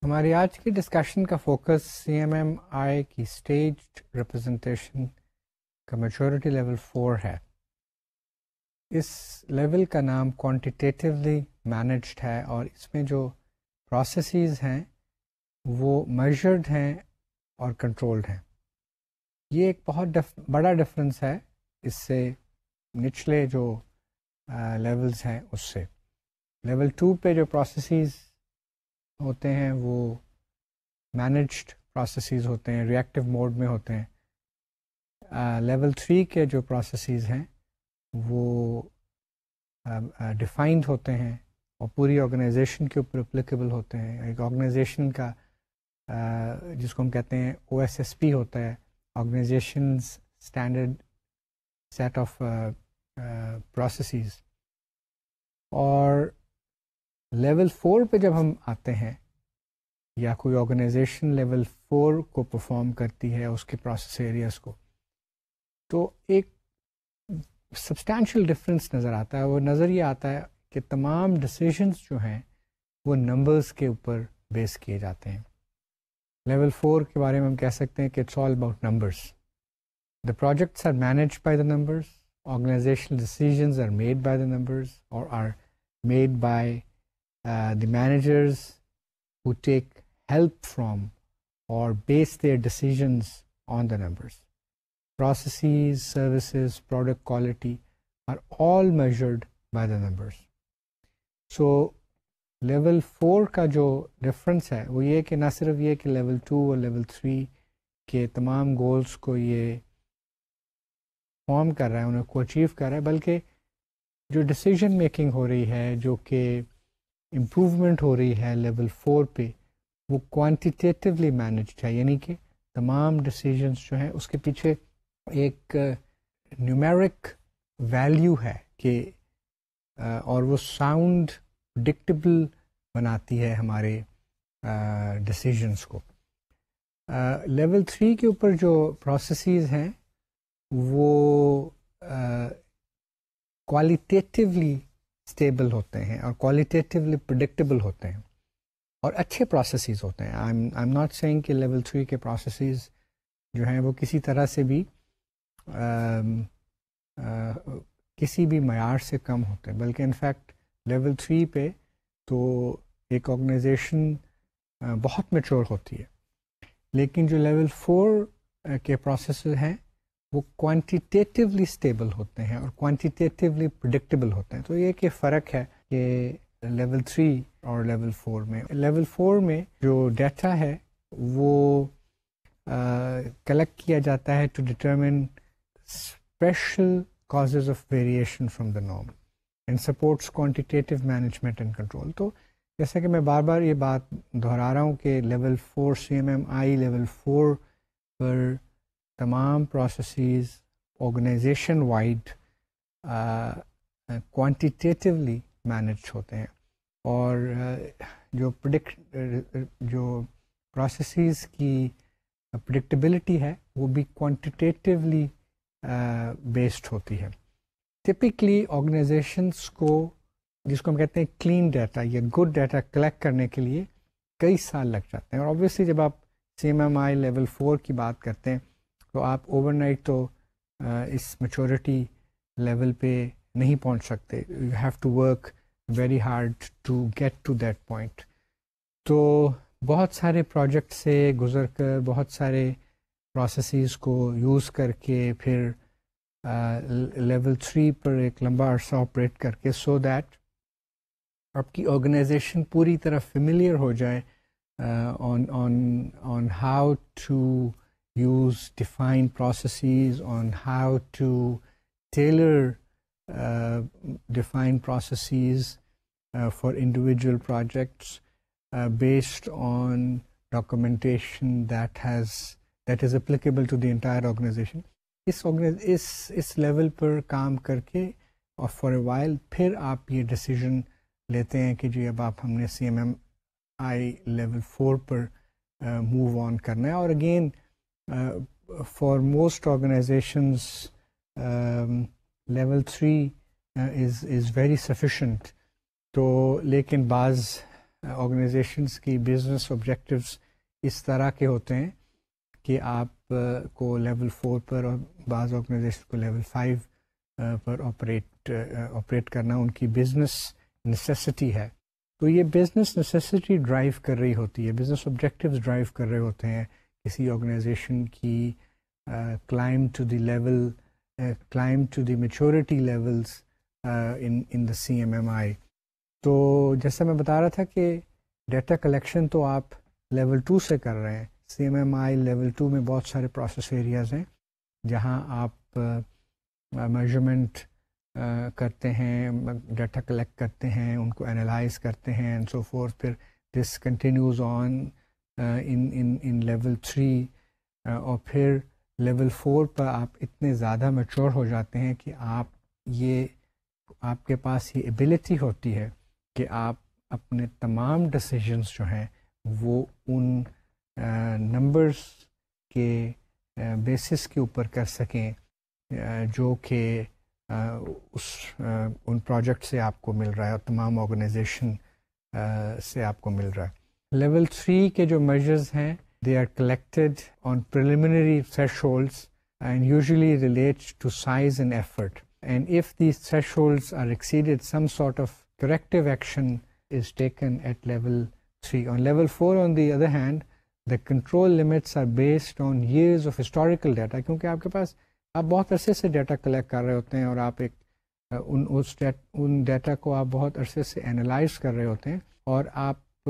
ہماری آج کی ڈسکشن کا فوکس سی ایم ایم آئی کی اسٹیجڈ ریپرزنٹیشن کا میچورٹی لیول 4 ہے. اس لیول کا نام کوانٹیٹیولی مینجڈ ہے اور اس میں جو پروسیسز ہیں وہ میجرڈ ہیں اور کنٹرولڈ ہیں. یہ ایک بہت بڑا ڈفرینس ہے اس سے نچلے جو لیولز ہیں اس سے. لیول 2 پہ جو پروسیسز ہوتے ہیں وہ مینجڈ پروسیسز ہوتے ہیں، ری ایکٹیو موڈ میں ہوتے ہیں. لیول 3 کے جو پروسیسز ہیں وہ ڈیفائنڈ ہوتے ہیں اور پوری آرگنائزیشن کے اوپر اپلیکیبل ہوتے ہیں. ایک آرگنائزیشن کا جس کو ہم کہتے ہیں OSSP ہوتا ہے، organisations standard set of processes. اور لیول 4 پہ جب ہم آتے ہیں یا کوئی آرگنائزیشن لیول 4 کو پرفارم کرتی ہے اس کے پروسیس ایریاز کو، تو ایک سبسٹینشیل ڈفرینس نظر آتا ہے. وہ نظر یہ آتا ہے کہ تمام ڈسیزنس جو ہیں وہ نمبرز کے اوپر بیس کیے جاتے ہیں. لیول 4 کے بارے میں ہم کہہ سکتے ہیں کہ it's all about numbers. The projects are managed by the numbers, organizational decisions are made by the numbers اور are made by the managers who take help from or base their decisions on the numbers. Processes, services, product quality are all measured by the numbers. So level 4 کا جو difference ہے وہ یہ کہ نہ صرف یہ کہ لیول 2 اور لیول 3 کے تمام گولز کو یہ فارم کر رہا ہے، انہیں کو اچیو کر رہا ہے، بلکہ جو ڈیسیژن میکنگ ہو رہی ہے، جو کہ امپروومنٹ ہو رہی ہے لیول 4 پہ، وہ کوانٹیٹیولی مینجڈ ہے. یعنی کہ تمام ڈیسیژنس جو ہیں اس کے پیچھے ایک نیومیرک ویلیو ہے کہ اور وہ ساؤنڈ پریڈکٹیبل بناتی ہے ہمارے ڈیسیژنس کو. لیول 3 کے اوپر جو پروسیسز ہیں وہ کوالیٹیٹیولی اسٹیبل ہوتے ہیں اور کوالیٹیٹیولی پریڈکٹیبل ہوتے ہیں اور اچھے پروسیسز ہوتے ہیں. آئی ایم ناٹ سیئنگ کہ لیول 3 کے پروسیسز جو ہیں وہ کسی طرح سے بھی کسی بھی معیار سے کم ہوتے ہیں، بلکہ انفیکٹ لیول 3 پہ تو ایک آرگنائزیشن بہت میچور ہوتی ہے. لیکن جو لیول 4 کے پروسیسز ہیں وہ کوانٹیٹیولی اسٹیبل ہوتے ہیں اور کوانٹیٹیولی پریڈکٹیبل ہوتے ہیں. تو یہ کہ فرق ہے کہ لیول 3 اور لیول 4 میں. لیول 4 میں جو ڈیٹا ہے وہ کلیکٹ کیا جاتا ہے to determine special causes of variation from the norm and supports quantitative management and control. تو جیسا کہ میں بار بار یہ بات دہرا رہا ہوں کہ لیول 4 CMMI لیول 4 پر تمام processes organisation wide quantitatively manage ہوتے ہیں اور جو پروسیسز کی پریڈکٹیبلٹی ہے وہ بھی کوانٹیٹیولی بیسڈ ہوتی ہے. ٹپکلی آرگنائزیشنس کو، جس کو ہم کہتے ہیں کلین ڈیٹا یا گڈ ڈیٹا کلیکٹ کرنے کے لیے کئی سال لگ جاتے ہیں. اور اوبویسلی جب آپ CMMI لیول 4 کی بات کرتے ہیں تو آپ اوور نائٹ تو اس میچورٹی لیول پہ نہیں پہنچ سکتے. You have to work very hard to get to that point. تو بہت سارے پروجیکٹ سے گزر کر، بہت سارے پروسیسز کو یوز کر کے، پھر لیول 3 پر ایک لمبا عرصہ آپریٹ کر کے، سو دیٹ آپ کی آرگنائزیشن پوری طرح فیملیئر ہو جائے on how to use defined processes, on how to tailor defined processes for individual projects based on documentation that is applicable to the entire organization. اس لیول پر کام کر کے اور فار اے وائل پھر آپ یہ ڈیسیژن لیتے ہیں کہ جی اب آپ ہم نے CMMI لیول 4 پر موو آن کرنا ہے. اور again for most organisations level 3 is very sufficient. تو لیکن بعض آرگنائزیشنس کی بزنس آبجیکٹیوز اس طرح کے ہوتے ہیں کہ آپ کو لیول 4 پر اور بعض آرگنائزیشن کو لیول 5 پر آپریٹ کرنا ان کی بزنس نیسیسٹی ہے. تو یہ بزنس نیسیسٹی ڈرائیو کر رہی ہوتی ہے, بزنس آبجیکٹیوز ڈرائیو کر رہے ہوتے ہیں کسی آرگنائزیشن کی claim to the level, claim to the maturity levels in the CMMI. تو جیسا میں بتا رہا تھا کہ ڈیٹا کلیکشن تو آپ لیول 2 سے کر رہے ہیں. CMMI لیول 2 میں بہت سارے پروسیس ایریاز ہیں جہاں آپ میجرمنٹ کرتے ہیں, ڈیٹا کلیکٹ کرتے ہیں, ان کو انالائز کرتے ہیں اینڈ سو فورتھ. پھر دس کنٹینیوز آن ان لیول 3 اور پھر لیول 4 پر آپ اتنے زیادہ میچور ہو جاتے ہیں کہ آپ کے پاس یہ ایبلٹی ہوتی ہے کہ آپ اپنے تمام ڈیسیجنس جو ہیں وہ ان نمبرز کے بیسس کے اوپر کر سکیں جو کہ ان پروجیکٹ سے آپ کو مل رہا ہے اور تمام آرگنائزیشن سے آپ کو مل رہا ہے. لیول 3 کے جو میجرز ہیں they are collected on preliminary thresholds and usually relate to size and effort. And if these thresholds are exceeded, some sort of corrective action is taken at level 3. On level 4, on the other hand, the control limits are based on years of historical data. کیونکہ آپ کے پاس آپ بہت عرصے سے data collect کر رہے ہوتے ہیں اور آپ ان ڈیٹا کو آپ بہت عرصے سے انالائز کر رہے ہوتے ہیں اور آپ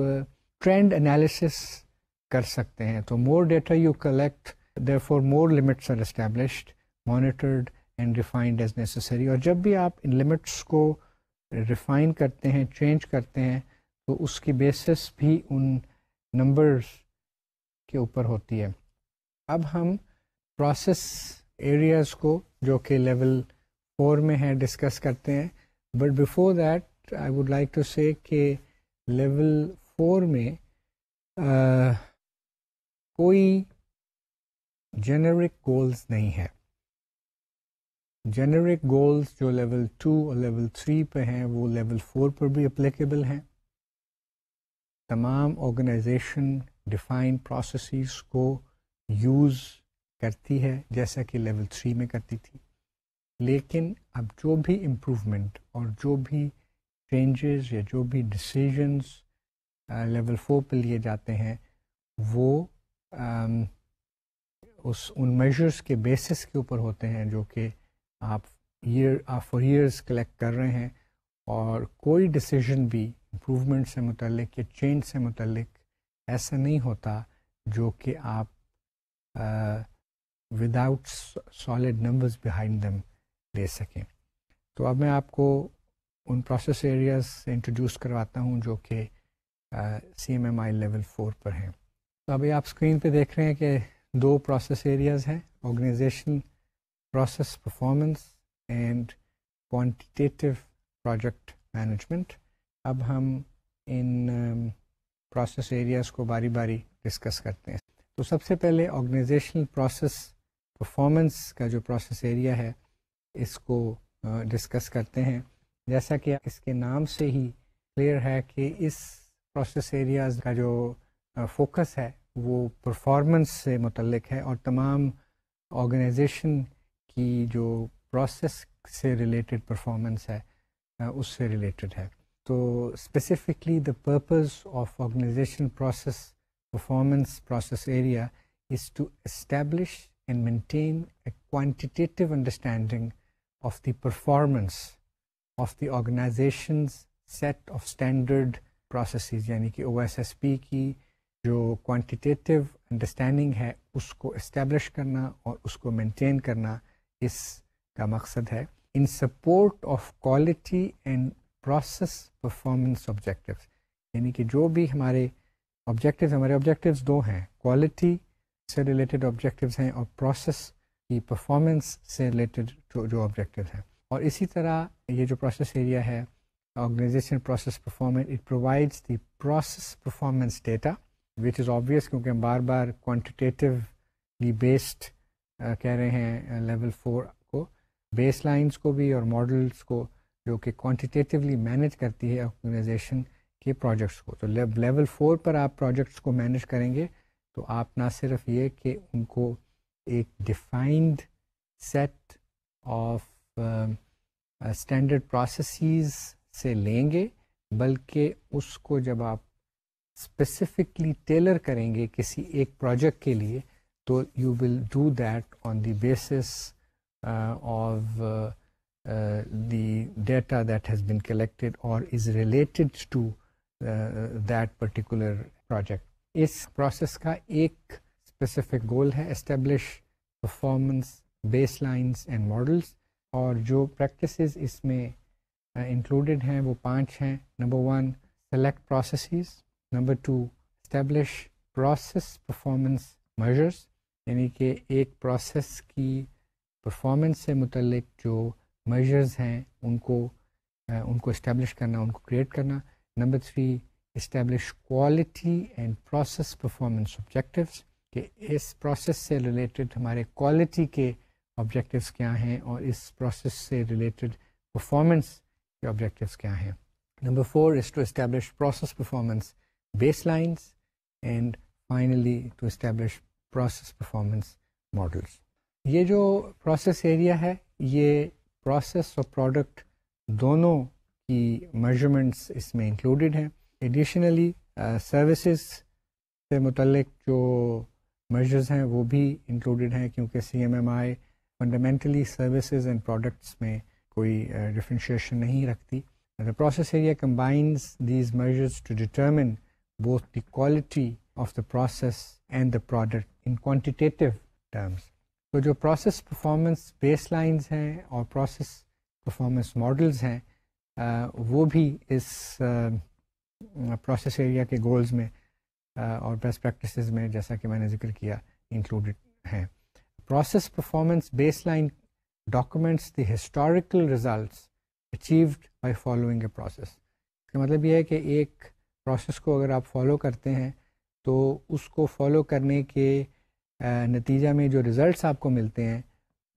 ٹرینڈ انالیسس کر سکتے ہیں. تو more data you collect therefore more limits are established, monitored and refined as necessary. اور جب بھی آپ ان لمٹس کو ریفائن کرتے ہیں, چینج کرتے ہیں, تو اس کی بیسس بھی ان نمبرز کے اوپر ہوتی ہے. اب ہم پروسیس ایریاز کو جو کہ لیول 4 میں ہیں ڈسکس کرتے ہیں. But before that I would like to say کہ لیول 4 میں کوئی جنرک گولز نہیں ہے. جنرک گولز جو لیول 2 اور لیول 3 پہ ہیں وہ لیول 4 پر بھی اپلیکیبل ہیں. تمام آرگنائزیشن ڈیفائن پروسیسز کو یوز کرتی ہے جیسا کہ لیول 3 میں کرتی تھی. لیکن اب جو بھی امپروومنٹ اور جو بھی چینجز یا جو بھی ڈیسیژنز لیول 4 پہ لیے جاتے ہیں وہ ان میجرس کے بیسس کے اوپر ہوتے ہیں جو کہ آپ فار ایئرس کلیکٹ کر رہے ہیں. اور کوئی ڈیسیژن بھی امپروومنٹ سے متعلق یا چینج سے متعلق ایسا نہیں ہوتا جو کہ آپ وداؤٹ سالڈ نمبرز بہائنڈ دم لے سکیں. تو اب میں آپ کو ان پروسیس ایریاز سے انٹروڈیوس کرواتا ہوں جو کہ CMMI لیول 4 پر ہیں. تو ابھی آپ اسکرین پہ دیکھ رہے ہیں کہ 2 پروسیس ایریاز ہیں, organisation process performance and quantitative project management. اب ہم ان پروسیس ایریاز کو باری باری ڈسکس کرتے ہیں. تو سب سے پہلے آرگنائزیشنل پروسیس پرفارمنس کا جو پروسیس ایریا ہے اس کو ڈسکس کرتے ہیں. جیسا کہ اس کے نام سے ہی کلیئر ہے کہ اس پروسیس ایریاز کا جو فوکس ہے وہ پرفارمنس سے متعلق ہے اور تمام آرگنائزیشن کی جو پروسیس سے ریلیٹڈ پرفارمنس ہے اس سے ریلیٹڈ ہے. تو specifically the purpose of organisation process performance process area is to establish and maintain a quantitative understanding of the performance of the organization's set of standard processes. یعنی کہ OSSP کی جو quantitative understanding ہے اس کو establish کرنا اور اس کو مینٹین کرنا اس کا مقصد ہے. In support of quality and process performance objectives. یعنی کہ جو بھی ہمارے آبجیکٹیوز 2 ہیں, کوالٹی سے ریلیٹڈ آبجیکٹیوز ہیں اور پروسیس کی پرفارمنس سے ریلیٹڈ جو آبجیکٹیوز ہیں. اور اسی طرح یہ جو پروسیس ایریا ہے organisation process performance, it provides the process performance data which is obvious کیونکہ ہم بار بار کوانٹیٹیولی بیسڈ کہہ رہے ہیں لیول 4 کو. بیس لائنس کو بھی اور ماڈلس کو جو کہ کوانٹیٹیولی مینیج کرتی ہے آرگنائزیشن کے پروجیکٹس کو. تو لیول 4 پر آپ پروجیکٹس کو مینیج کریں گے تو آپ نہ صرف یہ کہ ان کو ایک defined set of standard processes سے لیں گے، بلکہ اس کو جب آپ اسپیسیفکلی ٹیلر کریں گے کسی ایک پروجیکٹ کے لیے تو you will do that on the basis of the data that has been collected اور is related to that particular project. اس پروسیس کا ایک اسپیسیفک گول ہے establish performance base lines and models, اور جو پریکٹسز اس میں انکلوڈیڈ ہیں وہ 5 ہیں. Number 1 select processes, number 2 establish process performance measures, یعنی کہ ایک پروسیس کی پرفارمنس سے متعلق جو میجرز ہیں ان کو اسٹیبلش کرنا، ان کو کریٹ کرنا. Number 3 establish quality and process performance objectives, کہ اس پروسیس سے ریلیٹڈ ہمارے کوالٹی کے آبجیکٹیوز کیا ہیں اور اس پروسیس سے ریلیٹڈ پرفارمنس کے آبجیکٹیوز کیا ہیں. Number 4 is to establish process performance baselines, and finally to establish process performance models. یہ جو پروسیس ایریا ہے یہ پروسیس اور پروڈکٹ دونوں کی میجرمنٹس اس میں انکلوڈیڈ ہیں. ایڈیشنلی سروسز سے متعلق جو میجرز ہیں وہ بھی انکلوڈیڈ ہیں، کیونکہ C M M I fundamentally services and products میں کوئی ڈفرینشیشن نہیں رکھتی. The process area combines these measures to determine both the quality of the process and the product in quantitative terms. تو جو پروسیس پرفارمنس بیس lines ہیں اور process performance models ہیں وہ بھی اس پروسیس ایریا کے گولز میں اور بیسٹ پریکٹسز میں، جیسا کہ میں نے ذکر کیا، انکلوڈیڈ ہیں. Process performance base line documents the historical results achieved by following a process. اس کا مطلب یہ ہے کہ ایک پروسیس کو اگر آپ فالو کرتے ہیں تو اس کو فالو کرنے کے نتیجہ میں جو ریزلٹس آپ کو ملتے ہیں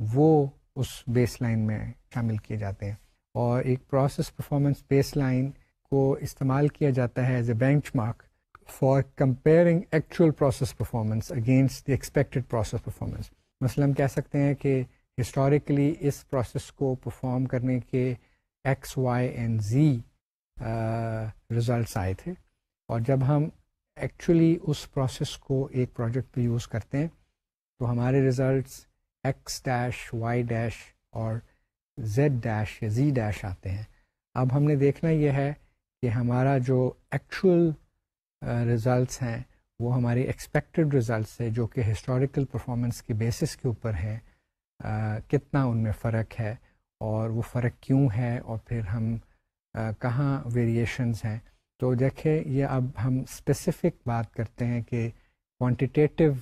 وہ اس بیس لائن میں شامل کیے جاتے ہیں. اور ایک پروسیس پرفارمنس بیس لائن کو استعمال کیا جاتا ہے as a benchmark for comparing actual process performance against the expected process performance. مثلا ہم کہہ سکتے ہیں کہ ہسٹوریکلی اس پروسیس کو پرفارم کرنے کے X Y and Z results آئے تھے، اور جب ہم ایکچولی اس پروسیس کو ایک پروجیکٹ پہ یوز کرتے ہیں تو ہمارے results X dash Y dash اور زیڈ ڈیش یا زی ڈیش آتے ہیں. اب ہم نے دیکھنا یہ ہے کہ ہمارا جو ایکچوئل ریزلٹس ہیں وہ ہماری ایکسپیکٹڈ ریزلٹس سے جو کہ ہسٹوریکل پرفارمنس کے بیسس کے اوپر ہیں کتنا ان میں فرق ہے اور وہ فرق کیوں ہے اور پھر ہم کہاں ویریشنز ہیں. تو دیکھیں یہ اب ہم اسپیسیفک بات کرتے ہیں کہ کوانٹیٹیو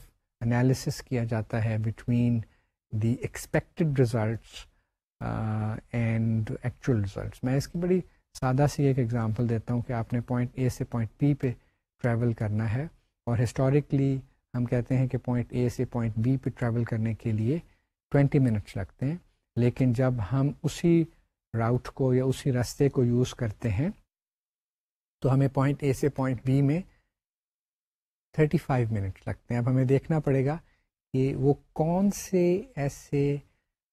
انالیسس کیا جاتا ہے between the expected results and actual results. میں اس کی بڑی سادہ سی ایک ایگزامپل دیتا ہوں کہ آپ نے پوائنٹ اے سے پوائنٹ بی پہ ٹریول کرنا ہے، اور ہسٹوریکلی ہم کہتے ہیں کہ پوائنٹ اے سے پوائنٹ بی پہ ٹریول کرنے کے لیے 20 منٹس لگتے ہیں، لیکن جب ہم اسی راؤٹ کو یا اسی راستے کو یوز کرتے ہیں تو ہمیں پوائنٹ اے سے پوائنٹ بی میں 35 منٹ لگتے ہیں. اب ہمیں دیکھنا پڑے گا کہ وہ کون سے ایسے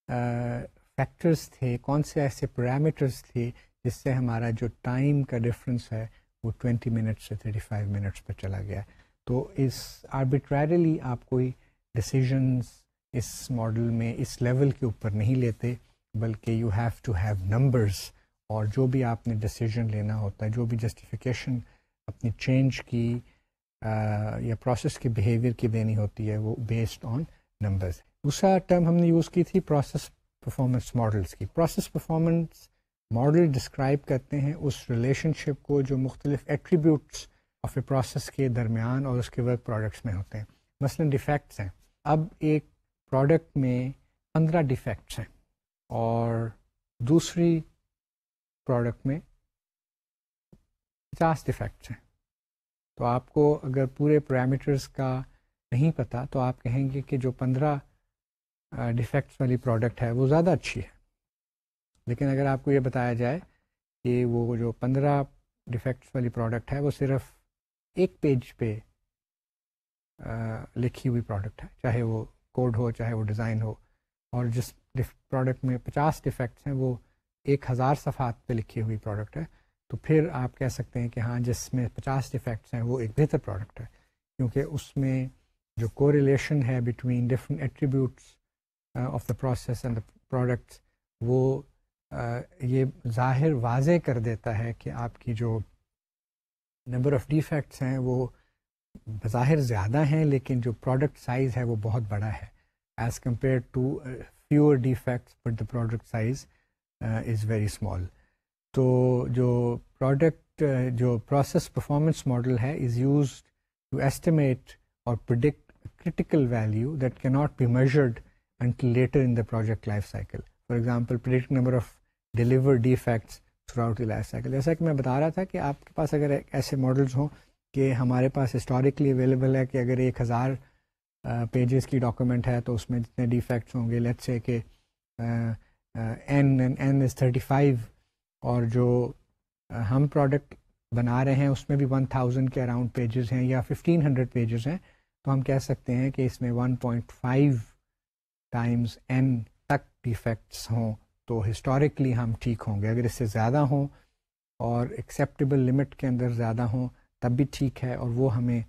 فیکٹرز تھے، کون سے ایسے پیرامیٹرز تھے جس سے ہمارا جو ٹائم کا ڈفرینس ہے وہ 20 منٹ سے 35 منٹس پہ چلا گیا. تو اس آربیٹریلی آپ کوئی ڈیسیژنز اس ماڈل میں اس لیول کے اوپر نہیں لیتے، بلکہ you have to have numbers, اور جو بھی آپ نے ڈیسیژن لینا ہوتا ہے، جو بھی جسٹیفیکیشن اپنی چینج کی یا پروسیس کے بیہیویئر کی دینی ہوتی ہے وہ بیسڈ آن نمبرز. دوسرا ٹرم ہم نے یوز کی تھی پروسیس پرفارمنس ماڈلس کی. پروسیس پرفارمنس ماڈل ڈسکرائب کرتے ہیں اس ریلیشن شپ کو جو مختلف ایٹریبیوٹس آف اے پروسیس کے درمیان اور اس کے ورک پروڈکٹس میں ہوتے ہیں. مثلا ڈیفیکٹس ہیں. اب ایک پروڈکٹ میں 15 ڈیفیکٹس ہیں اور دوسری پروڈکٹ میں 50 ڈیفیکٹس ہیں، تو آپ کو اگر پورے پیرامیٹرز کا نہیں پتہ تو آپ کہیں گے کہ جو 15 ڈیفیکٹس والی پروڈکٹ ہے وہ زیادہ اچھی ہے. لیکن اگر آپ کو یہ بتایا جائے کہ وہ جو 15 ڈیفیکٹس والی پروڈکٹ ہے وہ صرف ایک پیج پہ لکھی ہوئی پروڈکٹ ہے, چاہے وہ کوڈ ہو چاہے وہ ڈیزائن ہو, اور جس پروڈکٹ میں 50 ڈیفیکٹس ہیں وہ 1000 صفحات پہ لکھی ہوئی پروڈکٹ ہے, تو پھر آپ کہہ سکتے ہیں کہ ہاں جس میں 50 ڈیفیکٹس ہیں وہ ایک بہتر پروڈکٹ ہے, کیونکہ اس میں جو کوریلیشن ہے between different attributes of the process and the products وہ یہ ظاہر واضح کر دیتا ہے کہ آپ کی جو نمبر آف ڈیفیکٹس ہیں وہ بظاہر زیادہ ہیں, لیکن جو پروڈکٹ سائز ہے وہ بہت بڑا ہے as compare to fewer defects but the product size is very small. تو جو پروڈکٹ جو پروسیس پرفارمنس ماڈل ہے از یوزڈ ٹو ایسٹیمیٹ اور predict critical value that cannot be measured until later in the project life cycle. For example, predict number of delivered defects throughout the life cycle. جیسا کہ میں بتا رہا تھا کہ آپ کے پاس اگر ایسے ماڈلز ہوں کہ ہمارے پاس ہسٹوریکلی اویلیبل ہے کہ اگر 1000 پیجز کی ڈاکومنٹ ہے تو اس میں جتنے ڈیفیکٹس ہوں گے, لیٹس سے کہ n is 35, اور جو ہم پروڈکٹ بنا رہے ہیں اس میں بھی 1000 کے اراؤنڈ پیجز ہیں یا 1500 پیجز ہیں, تو ہم کہہ سکتے ہیں کہ اس میں 1.5 ٹائمز n تک ڈیفیکٹس ہوں تو ہسٹوریکلی ہم ٹھیک ہوں گے. اگر اس سے زیادہ ہوں اور ایکسیپٹیبل لمٹ کے اندر زیادہ ہوں تب بھی ٹھیک ہے, اور وہ ہمیں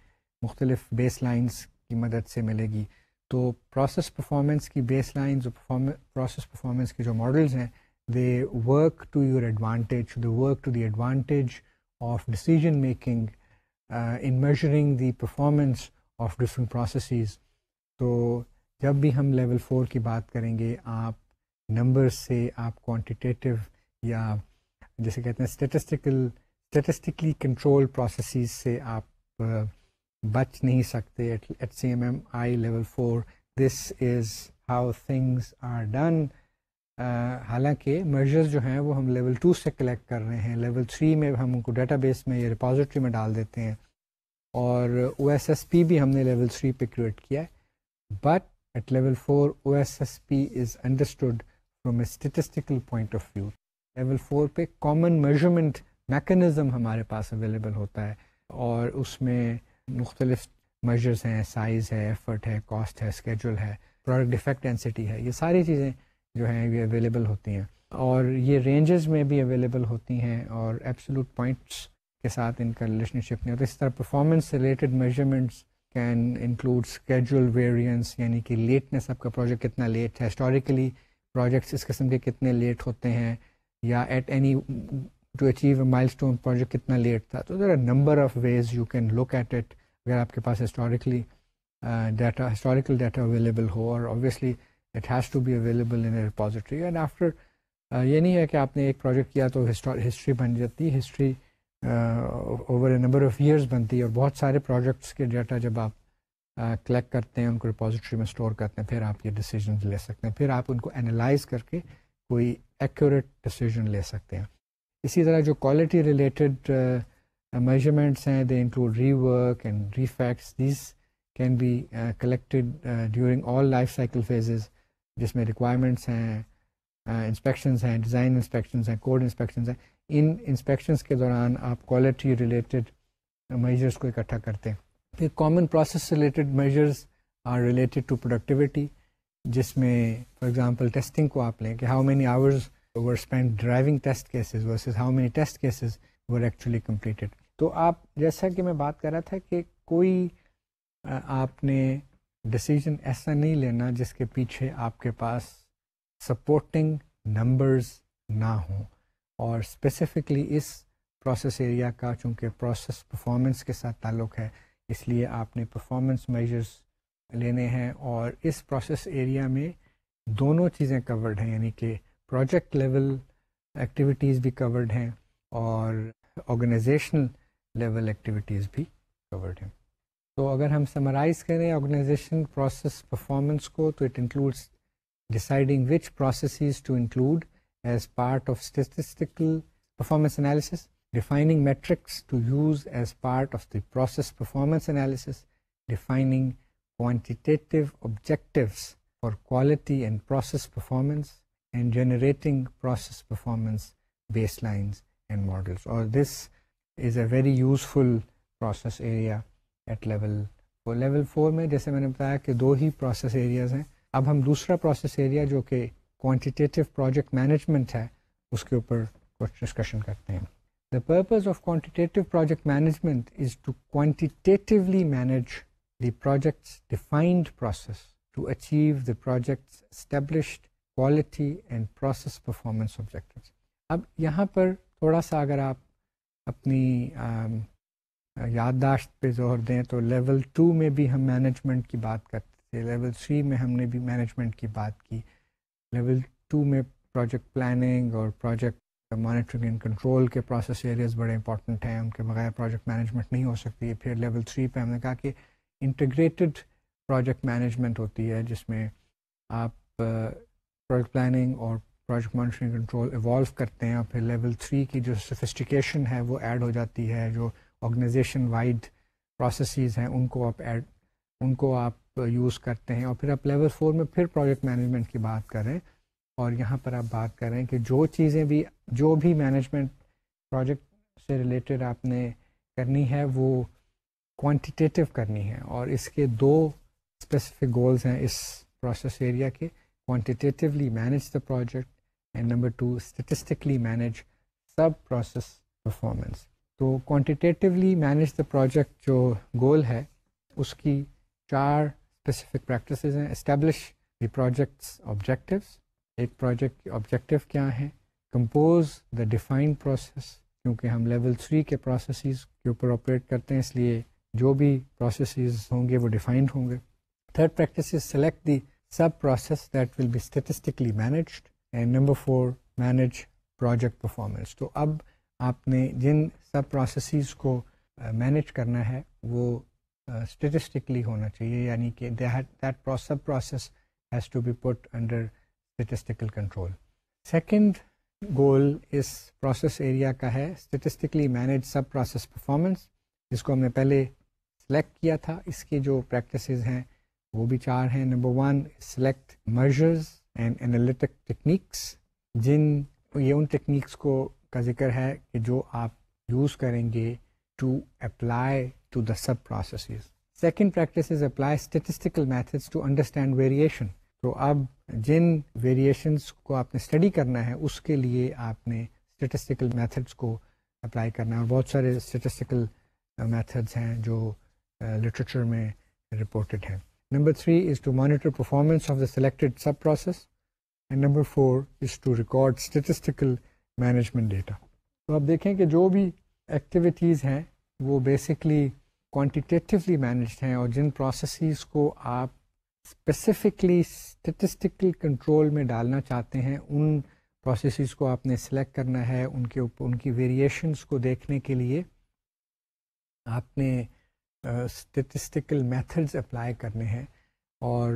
مختلف بیس لائنز کی مدد سے ملے گی. تو پروسیس پرفارمنس کی بیس لائنز اور پروسیس پرفارمنس کے جو ماڈلز ہیں they work to your advantage, they work to the advantage of decision making in measuring the performance of different processes. تو جب بھی ہم لیول 4 کی بات کریں گے آپ نمبر سے, آپ کوانٹیٹیو یا جیسے کہتے ہیں اسٹیٹسٹکلی کنٹرول پروسیسز سے آپ بچ نہیں سکتے. At CMMI level 4 this is how things are done. حالانکہ میجرز جو ہیں وہ ہم لیول 2 سے کلیکٹ کر رہے ہیں, لیول 3 میں ہم ان کو ڈیٹا بیس میں یا ریپازیٹری میں ڈال دیتے ہیں, اور OSSP بھی ہم نے لیول 3 پہ کریٹ کیا ہے. But at level 4 OSSP is understood from a statistical point of view. Level 4 پہ کامن میجرمنٹ میکانزم ہمارے پاس اویلیبل ہوتا ہے, اور اس میں مختلف میجرز ہیں, سائز ہے, ایفرٹ ہے, کاسٹ ہے, اسکیجول ہے, پروڈکٹ ڈیفیکٹ ڈینسٹی ہے, یہ ساری چیزیں جو ہیں یہ اویلیبل ہوتی ہیں, اور یہ رینجز میں بھی اویلیبل ہوتی ہیں, اور ایبسولوٹ پوائنٹس کے ساتھ ان کا ریلیشن شپ نہیں ہوتا. اس طرح performance related measurements can include schedule variance, یعنی کہ لیٹنس آپ کا پروجیکٹ کتنا لیٹ ہے, ہسٹوریکلی پروجیکٹس اس قسم کے کتنے لیٹ ہوتے ہیں, یا at any to achieve a milestone project کتنا لیٹ تھا. تو there are number of ways you can look at it اگر آپ کے پاس ہسٹوریکل ڈیٹا اویلیبل ہو, اور obviously it has to be available in a repository. And after یہ نہیں ہے کہ آپ نے ایک پروجیکٹ کیا تو ہسٹری بن جاتی, history over a number of years بنتی ہے, اور بہت سارے پروجیکٹس کے ڈیٹا جب آپ کلیکٹ کرتے ہیں ان کو ریپوزیٹری میں اسٹور کرتے ہیں, پھر آپ یہ ڈیسیجنز لے سکتے ہیں, پھر آپ ان کو انالائز کر کے کوئی ایکوریٹ ڈیسیجن لے سکتے ہیں. اسی طرح جو کوالٹی ریلیٹڈ میجرمنٹس ہیں they include rework and defects. These can be collected during all life cycle phases, جس میں ریکوائرمنٹس ہیں, انسپیکشنز ہیں, ڈیزائن انسپیکشنز ہیں, کوڈ انسپیکشنز ہیں. ان انسپیکشنز کے دوران آپ کوالٹی ریلیٹڈ میجرز کو اکٹھا کرتے ہیں. پھر common process related measures are related to productivity, جس میں فار ایگزامپل ٹیسٹنگ کو آپ لیں کہ how many hours were spend driving test cases versus how many test cases were actually completed. تو آپ جیسا کہ میں بات کر رہا تھا کہ کوئی آپ نے ڈیسیجن ایسا نہیں لینا جس کے پیچھے آپ کے پاس سپورٹنگ نمبرز نہ ہوں, اور اسپیسیفکلی اس پروسیس ایریا کا چونکہ پروسیس پرفارمنس کے ساتھ تعلق ہے اس لیے آپ نے پرفارمنس میجرز لینے ہیں. اور اس پروسیس ایریا میں دونوں چیزیں کورڈ ہیں, یعنی کہ پروجیکٹ لیول ایکٹیویٹیز بھی کورڈ ہیں اور آرگنائزیشنل لیول ایکٹیویٹیز بھی کورڈ ہیں. تو اگر ہم سمرائز کریں آرگنائزیشن پروسیس پرفارمنس کو, تو it includes deciding which processes to include as part of statistical performance analysis, defining metrics to use as part of the process performance analysis, defining quantitative objectives for quality and process performance, and generating process performance baselines and models. Or this is a very useful process area at level 4. Level 4 میں جیسے میں نے بتایا کہ 2 ہی process areas ہیں. اب ہم دوسرا پروسیس ایریا جو کہ کوانٹیٹیو پروجیکٹ مینجمنٹ ہے اس کے اوپر کچھ ڈسکشن کرتے ہیں. The purpose of quantitative project management is to quantitatively manage the project's defined process to achieve the project's established quality and process performance objectives. اب یہاں پر تھوڑا سا اگر آپ اپنی یادداشت پہ زور دیں تو لیول 2 میں بھی ہم مینجمنٹ کی بات کرتے تھے, لیول 3 میں ہم نے بھی مینجمنٹ کی بات کی. لیول 2 میں پروجیکٹ پلاننگ اور پروجیکٹ مانیٹرنگ اینڈ کنٹرول کے پروسیس ایریاز بڑے امپورٹنٹ ہیں, ان کے بغیر پروجیکٹ مینجمنٹ نہیں ہو سکتی. پھر لیول 3 پہ ہم نے کہا کہ انٹیگریٹڈ پروجیکٹ مینجمنٹ ہوتی ہے جس میں آپ پروجیکٹ پلاننگ اور پروجیکٹ مانیٹرنگ کنٹرول ایوالو کرتے ہیں, اور پھر لیول 3 کی جو سفسٹیکیشن ہے وہ ایڈ ہو جاتی ہے, جو آرگنائزیشن وائڈ پروسیسز ہیں ان کو آپ یوز کرتے ہیں. اور پھر آپ لیول 4 میں پھر پروجیکٹ مینجمنٹ کی بات کریں, اور یہاں پر آپ بات کریں کہ جو بھی مینجمنٹ پروجیکٹ سے ریلیٹڈ آپ نے کرنی ہے وہ کوانٹیٹیو کرنی ہے. اور اس کے 2 اسپیسیفک گولز ہیں اس پروسیس ایریا کے, quantitatively manage the project and number 2 statistically manage sub process performance. تو کوانٹیٹیولی مینیج دا پروجیکٹ جو گول ہے اس کی 4 اسپیسیفک پریکٹسز ہیں. اسٹیبلش دی پروجیکٹس آبجیکٹیوز, ایک پروجیکٹ کے آبجیکٹیو کیا ہیں. کمپوز دا ڈیفائنڈ پروسیس, کیونکہ ہم لیول 3 کے پروسیسز کے اوپر آپریٹ کرتے ہیں اس لیے جو بھی پروسیسز ہوں گے وہ ڈیفائنڈ ہوں گے. Third practice is select the sub process that will be statistically managed, and number 4 manage project performance. تو اب آپ نے جن سب پروسیسز کو مینیج کرنا ہے وہ اسٹیٹسٹکلی ہونا چاہیے, یعنی کہ that sub process has to be put under statistical control. Second goal اس پروسیس ایریا کا ہے statistically manage sub process performance, جس کو ہم نے پہلے سلیکٹ کیا تھا. اس کی جو پریکٹسز ہیں وہ بھی 4 ہیں. Number 1 select measures and analytic techniques, یہ ان ٹیکنیکس کا ذکر ہے کہ جو آپ یوز کریں گے to apply to the sub processes. Second practice is apply statistical methods to understand variation. تو اب جن ویریشنس کو آپ نے اسٹڈی کرنا ہے اس کے لیے آپ نے اسٹیٹسٹیکل میتھڈس کو اپلائی کرنا ہے, اور بہت سارے اسٹیٹسٹیکل میتھڈس ہیں جو لٹریچر میں رپورٹڈ ہیں. Number 3 is to monitor performance of the selected sub process, and number 4 is to record statistical management data. تو آپ دیکھیں کہ جو بھی ایکٹیویٹیز ہیں وہ بیسکلی کوانٹیٹیولی مینیجڈ ہیں, اور جن پروسیسز کو آپ اسپیسیفکلی اسٹیٹسٹیکل کنٹرول میں ڈالنا چاہتے ہیں ان پروسیسز کو آپ نے سلیکٹ کرنا ہے. ان کے اوپر ان کی ویریشنس کو دیکھنے کے لیے آپ نے اسٹیٹسٹیکل میتھڈز اپلائی کرنے ہیں, اور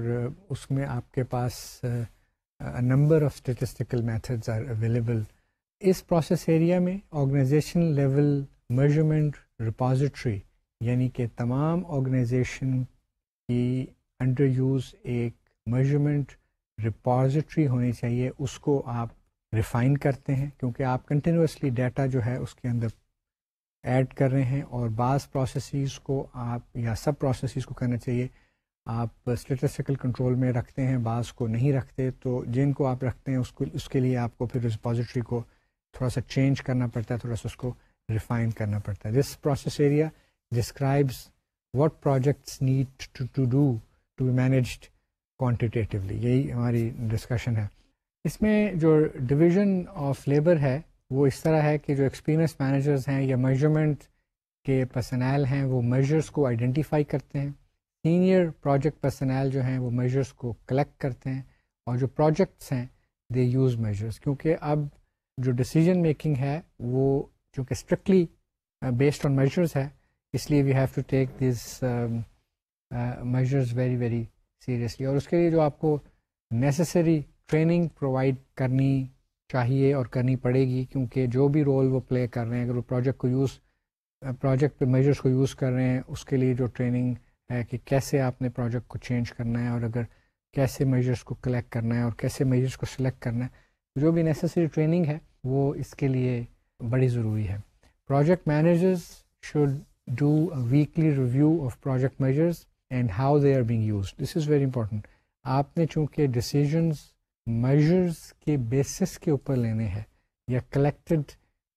اس میں آپ کے پاس number of statistical methods are available. اس پروسیس ایریا میں آرگنائزیشن لیول میجرمنٹ ریپازیٹری, یعنی کہ تمام آرگنائزیشن کی انڈر یوز ایک میجرمنٹ ریپازیٹری ہونی چاہیے. اس کو آپ ریفائن کرتے ہیں کیونکہ آپ کنٹینیوسلی ڈیٹا جو ہے اس کے اندر ایڈ کر رہے ہیں, اور بعض پروسیسز کو آپ یا سب پروسیسز کو کرنا چاہیے آپ اسٹیٹسٹیکل کنٹرول میں رکھتے ہیں, بعض کو نہیں رکھتے. تو جن کو آپ رکھتے ہیں اس کے لیے آپ کو پھر ریپازیٹری کو تھوڑا سا چینج کرنا پڑتا ہے, تھوڑا سا اس کو ریفائن کرنا پڑتا ہے. This process area describes what projects need to do to be managed quantitatively. یہی ہماری ڈسکشن ہے. اس میں جو ڈویژن آف لیبر ہے وہ اس طرح ہے کہ جو ایکسپیرئنس مینیجرز ہیں یا میجرمنٹ کے پرسنل ہیں وہ میجرز کو آئیڈینٹیفائی کرتے ہیں. سینئر پروجیکٹ پرسنل جو ہیں وہ میجرز کو کلیکٹ کرتے ہیں, اور جو پروجیکٹس ہیں دے یوز میجرز. کیونکہ اب جو ڈیسیجن میکنگ ہے وہ چونکہ اسٹرکٹلی بیسڈ آن میجرز ہے, اس لیے we have to take these measures very very seriously. اور اس کے لیے جو آپ کو نیسیسری ٹریننگ پرووائڈ کرنی چاہیے اور کرنی پڑے گی, کیونکہ جو بھی رول وہ پلے کر رہے ہیں, اگر وہ پروجیکٹ پہ میجرز کو یوز کر رہے ہیں, اس کے لیے جو ٹریننگ ہے کہ کیسے آپ نے پروجیکٹ کو چینج کرنا ہے, اور اگر کیسے میجرز کو کلیکٹ کرنا ہے اور کیسے میجرز کو سلیکٹ کرنا ہے, جو بھی نیسیسری ٹریننگ ہے وہ اس کے لیے بڑی ضروری ہے. project managers should do a weekly review of project measures and how they are being used. This is very important. آپ نے چونکہ ڈیسیجنز میجرز کے بیسس کے اوپر لینے ہیں یا کلیکٹڈ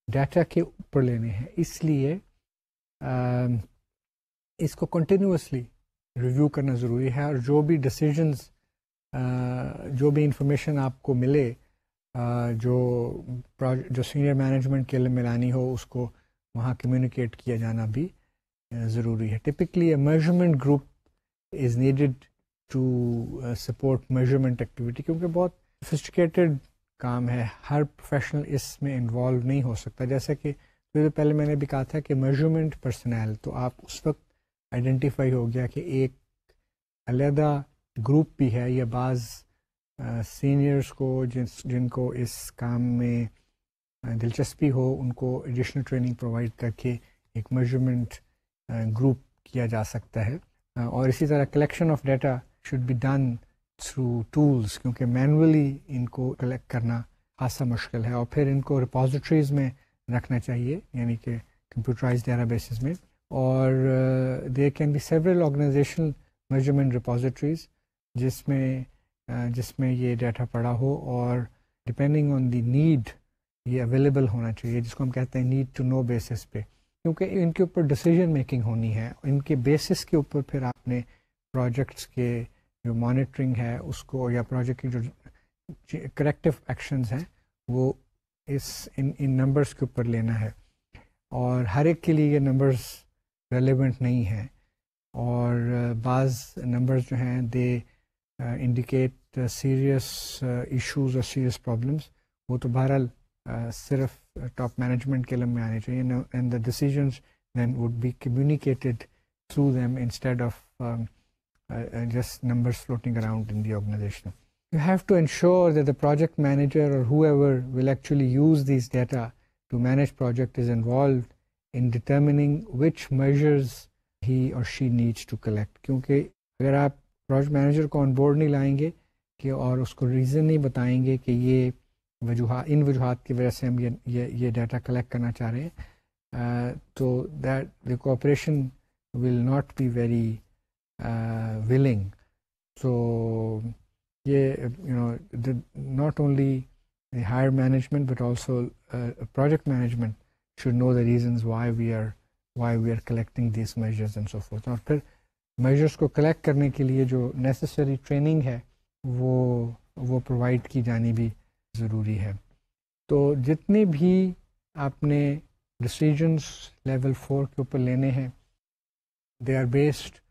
ڈیٹا کے اوپر لینے ہیں، اس لیے اس کو کنٹینیوسلی ریویو کرنا ضروری ہے، اور جو بھی ڈیسیجنز جو بھی انفارمیشن آپ کو ملے جو سینئر مینجمنٹ کے لیے ملانی ہو، اس کو وہاں کمیونیکیٹ کیا جانا بھی ضروری ہے. Typically a measurement group is needed to support measurement activity, کیونکہ بہت سفسٹیکیٹڈ کام ہے، ہر پروفیشنل اس میں انوالو نہیں ہو سکتا. جیسا کہ پہلے میں نے بھی کہا تھا کہ میجرمنٹ پرسنل، تو آپ اس وقت آئیڈینٹیفائی ہو گیا کہ ایک علیحدہ گروپ بھی ہے یا بعض سینئرس کو جن کو اس کام میں دلچسپی ہو، ان کو ایڈیشنل ٹریننگ پرووائڈ کر کے ایک میجرمنٹ گروپ کیا جا سکتا ہے. اور اسی طرح collection of data should be done through tools, کیونکہ مینولی ان کو کلیکٹ کرنا خاصا مشکل ہے، اور پھر ان کو ریپازیٹریز میں رکھنا چاہیے، یعنی کہ کمپیوٹرائز ڈیٹا بیسز میں. اور there can be several organizational measurement repositories جس میں یہ ڈیٹا پڑا ہو، اور ڈپینڈنگ آن دی نیڈ یہ اویلیبل ہونا چاہیے، جس کو ہم کہتے ہیں نیڈ ٹو نو بیسس پہ، کیونکہ ان کے اوپر ڈیسیجن میکنگ ہونی ہے. ان کے بیسس کے اوپر پھر آپ نے پروجیکٹس کے جو مانیٹرنگ ہے اس کو، یا پروجیکٹ کی جو کریکٹیو ایکشنز ہیں وہ ان نمبرس کے اوپر لینا ہے. اور ہر ایک کے لیے یہ نمبرس ریلیونٹ نہیں ہیں، اور بعض نمبرز جو ہیں دے انڈیکیٹ سیریس ایشوز اور سیریس پرابلمس، وہ تو بہرحال صرف ٹاپ مینجمنٹ کے علم میں آنے چاہیے، and the decisions then would be communicated through them instead of just numbers floating around in the organization. You have to ensure that the project manager or whoever will actually use these data to manage project is involved in determining which measures he or she needs to collect. کیونکہ اگر آپ project manager کو on board نہیں لائیں گے کہ اور اس کو ریزن نہیں بتائیں گے کہ یہ ان وجوہات کی وجہ سے ہم یہ ڈیٹا کلیکٹ کرنا چاہ رہے ہیں، تو that the cooperation will not be very willing. So not only the higher management but also project management should know the reasons why we are collecting these measures and so forth. اور پھر measures کو collect کرنے کے لیے جو necessary training ہے وہ provide کی جانی بھی ضروری ہے. تو جتنے بھی آپ نے decisions level 4 کے اوپر لینے ہیں they are based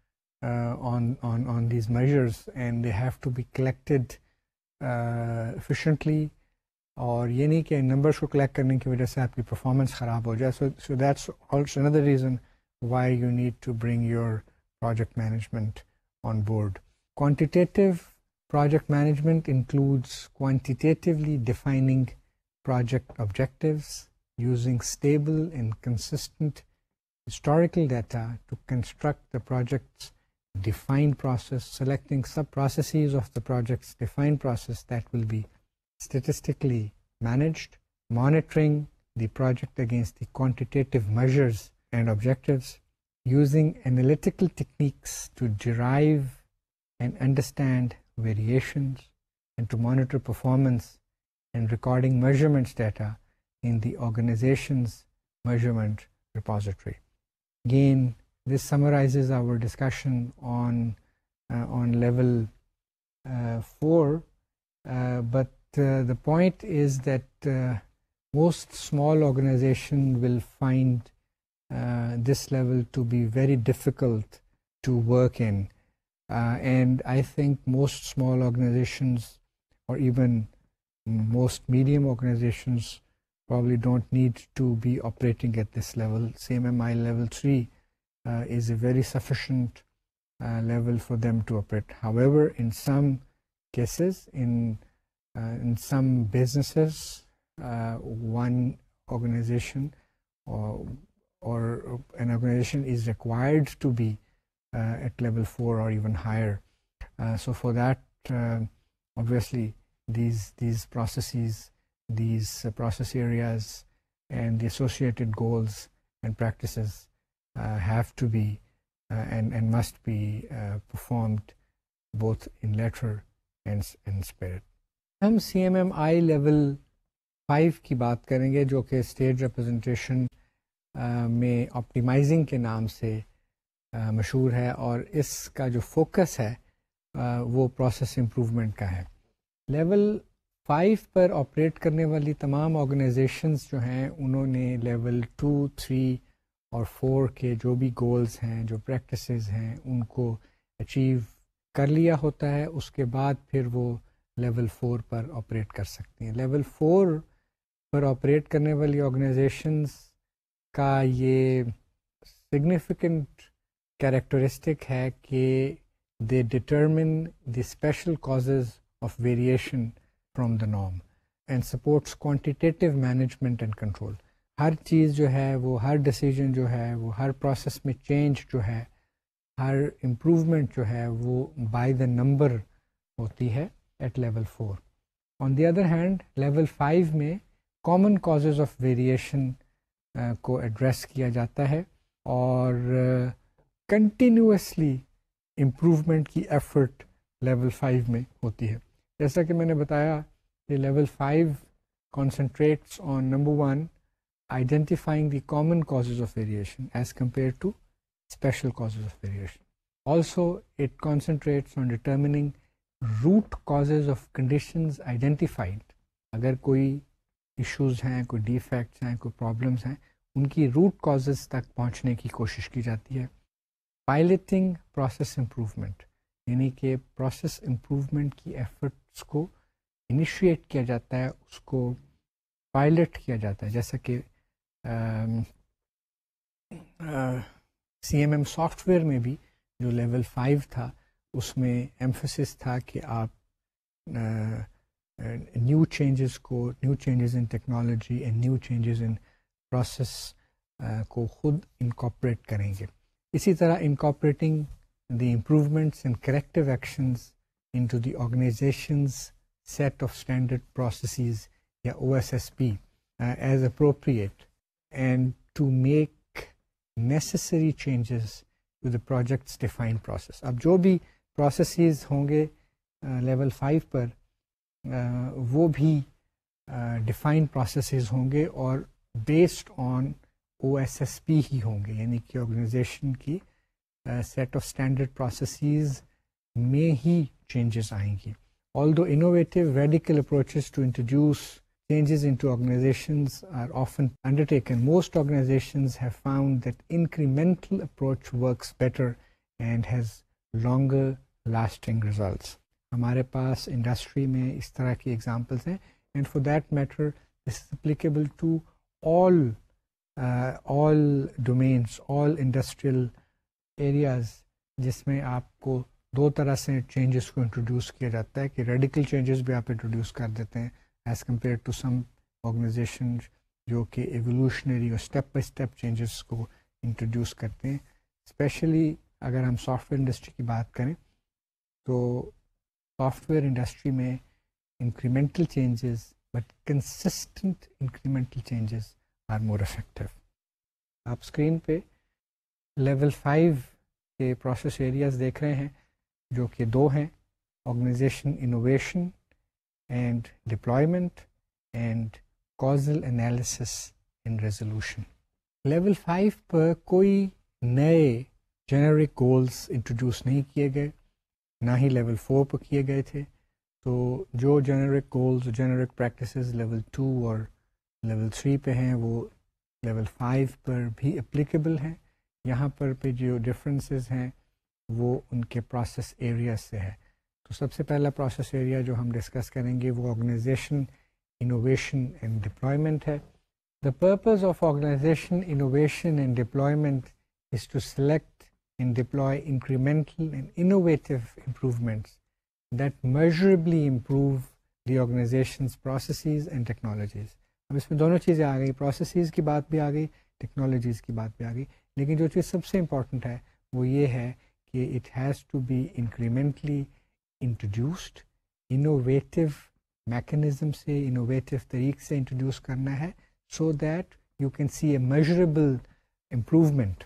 on these measures and they have to be collected efficiently. اور یہ نہیں کہ نمبرس کو کلیکٹ کرنے کی وجہ سے آپ کی پرفارمنس خراب ہو جائے. so that's also another reason why you need to bring your project management on board. Quantitative project management includes quantitatively defining project objectives, using stable and consistent historical data to construct the project's defined process, selecting sub-processes of the project's defined process that will be statistically managed, monitoring the project against the quantitative measures and objectives, using analytical techniques to derive and understand variations and to monitor performance, and recording measurements data in the organization's measurement repository. Again, this summarizes our discussion on level 4, but the point is that most small organizations will find this level to be very difficult to work in, and I think most small organizations or even most medium organizations probably don't need to be operating at this level. CMMI level 3 is a very sufficient level for them to operate. However, in some cases, in some businesses, one organization or an organization is required to be at level 4 or even higher. So for that, obviously, these processes, these process areas and the associated goals and practices have to be and must be performed both in letter and spirit. ہم CMMI level 5 کی بات کریں گے جو کہ state representation میں optimising کے نام سے مشہور ہے، اور اس کا جو فوکس ہے وہ پروسیس امپروومنٹ کا ہے. لیول 5 پر آپریٹ کرنے والی تمام آرگنائزیشنز جو ہیں انہوں نے لیول 2، 3 اور 4 کے جو بھی گولز ہیں، جو پریکٹسز ہیں، ان کو اچیو کر لیا ہوتا ہے. اس کے بعد پھر وہ لیول 4 پر آپریٹ کر سکتی ہیں. لیول 4 پر آپریٹ کرنے والی آرگنائزیشنز کا یہ سگنیفیکنٹ کیریکٹرسٹک ہے کہ they determine the special causes of variation from the norm and supports quantitative management and control. ہر چیز جو ہے وہ، ہر ڈیسیجن جو ہے وہ، ہر پروسیس میں چینج جو ہے، ہر امپروومنٹ جو ہے وہ بائی دا نمبر ہوتی ہے at level 4. On the other hand level 5 میں کامن کازز آف ویریشن کو ایڈریس کیا جاتا ہے اور کنٹینیوسلی امپروومنٹ کی ایفرٹ لیول 5 میں ہوتی ہے. جیسا کہ میں نے بتایا کہ level 5 concentrates on number 1 identifying the common causes of variation as compared to special causes of variation. Also it concentrates on determining root causes of conditions identified. اگر کوئی ایشوز ہیں، کوئی ڈیفیکٹس ہیں، کوئی پرابلمس ہیں، ان کی روٹ کازز تک پہنچنے کی کوشش کی جاتی ہے. پائلٹنگ پروسیس امپروومنٹ، یعنی کہ پروسیس امپروومنٹ کی ایفرٹس کو انیشیٹ کیا جاتا ہے، اس کو پائلٹ کیا جاتا ہے. جیسا کہ CMM سافٹ ویئر میں بھی جو لیول 5 تھا اس میں ایمفسس تھا کہ آپ new changes in technology and new changes in process کو خود انکارپوریٹ کریں گے. اسی طرح incorporating the improvements and corrective actions into the organization's set of standard processes یا OSSP as appropriate and to make necessary changes to the project's defined process. اب جو بھی پروسیسز ہوں گے لیول 5 پر وہ بھی ڈیفائنڈ پروسیسز ہوں گے اور بیسڈ آن OSSP ہی ہوں گے، یعنی کہ آرگنائزیشن کی سیٹ آف اسٹینڈرڈ پروسیسز میں ہی چینجز آئیں گی. Although innovative radical approaches to introduce changes into organizations are often undertaken, most organizations have found that incremental approach works better and has longer lasting results. ہمارے پاس industry میں اس طرح کی examples ہیں and for that matter this is applicable to all domains, all industrial areas جس میں آپ کو دو طرح سے چینجز کو انٹروڈیوس کیا جاتا ہے کہ ریڈیکل چینجز بھی آپ انٹروڈیوس کر دیتے ہیں as compare to some organization جو کہ ایولیوشنری اور اسٹیپ بائی اسٹیپ چینجز کو انٹروڈیوس کرتے ہیں. اسپیشلی اگر ہم سافٹ ویئر انڈسٹری کی بات کریں تو سافٹ ویئر انڈسٹری میں incremental changes but consistent incremental changes are more effective. آپ اسکرین پہ لیول 5 کے پروسیس ایریاز دیکھ رہے ہیں جو کہ دو ہیں، organization innovation and deployment and causal analysis and resolution. Level 5 پر کوئی نئے جنرک گولز انٹروڈیوس نہیں کیے گئے، نہ ہی لیول 4 پر کیے گئے تھے. تو جو generic goals, generic practices level 2 اور لیول 3 پہ ہیں وہ لیول 5 پر بھی اپلیکیبل ہیں. یہاں پر پہ جو ڈفرینسز ہیں وہ ان کے پروسیس ایریا سے ہے. تو سب سے پہلا پروسیس ایریا جو ہم ڈسکس کریں گے وہ آرگنائزیشن انوویشن اینڈ ڈپلائمنٹ ہے. The purpose of organization innovation and deployment is to select and deploy incremental and innovative improvements that measurably improve the organization's processes and technologies. اب اس میں دونوں چیزیں آ گئی، پروسیسز کی بات بھی آ گئی، ٹیکنالوجیز کی بات بھی آ گئی. لیکن جو چیز سب سے امپورٹنٹ ہے وہ یہ ہے کہ it has to be incrementally introduced, innovative mechanism سے، انوویٹیو طریق سے انٹروڈیوس کرنا ہے so that you can see a measurable improvement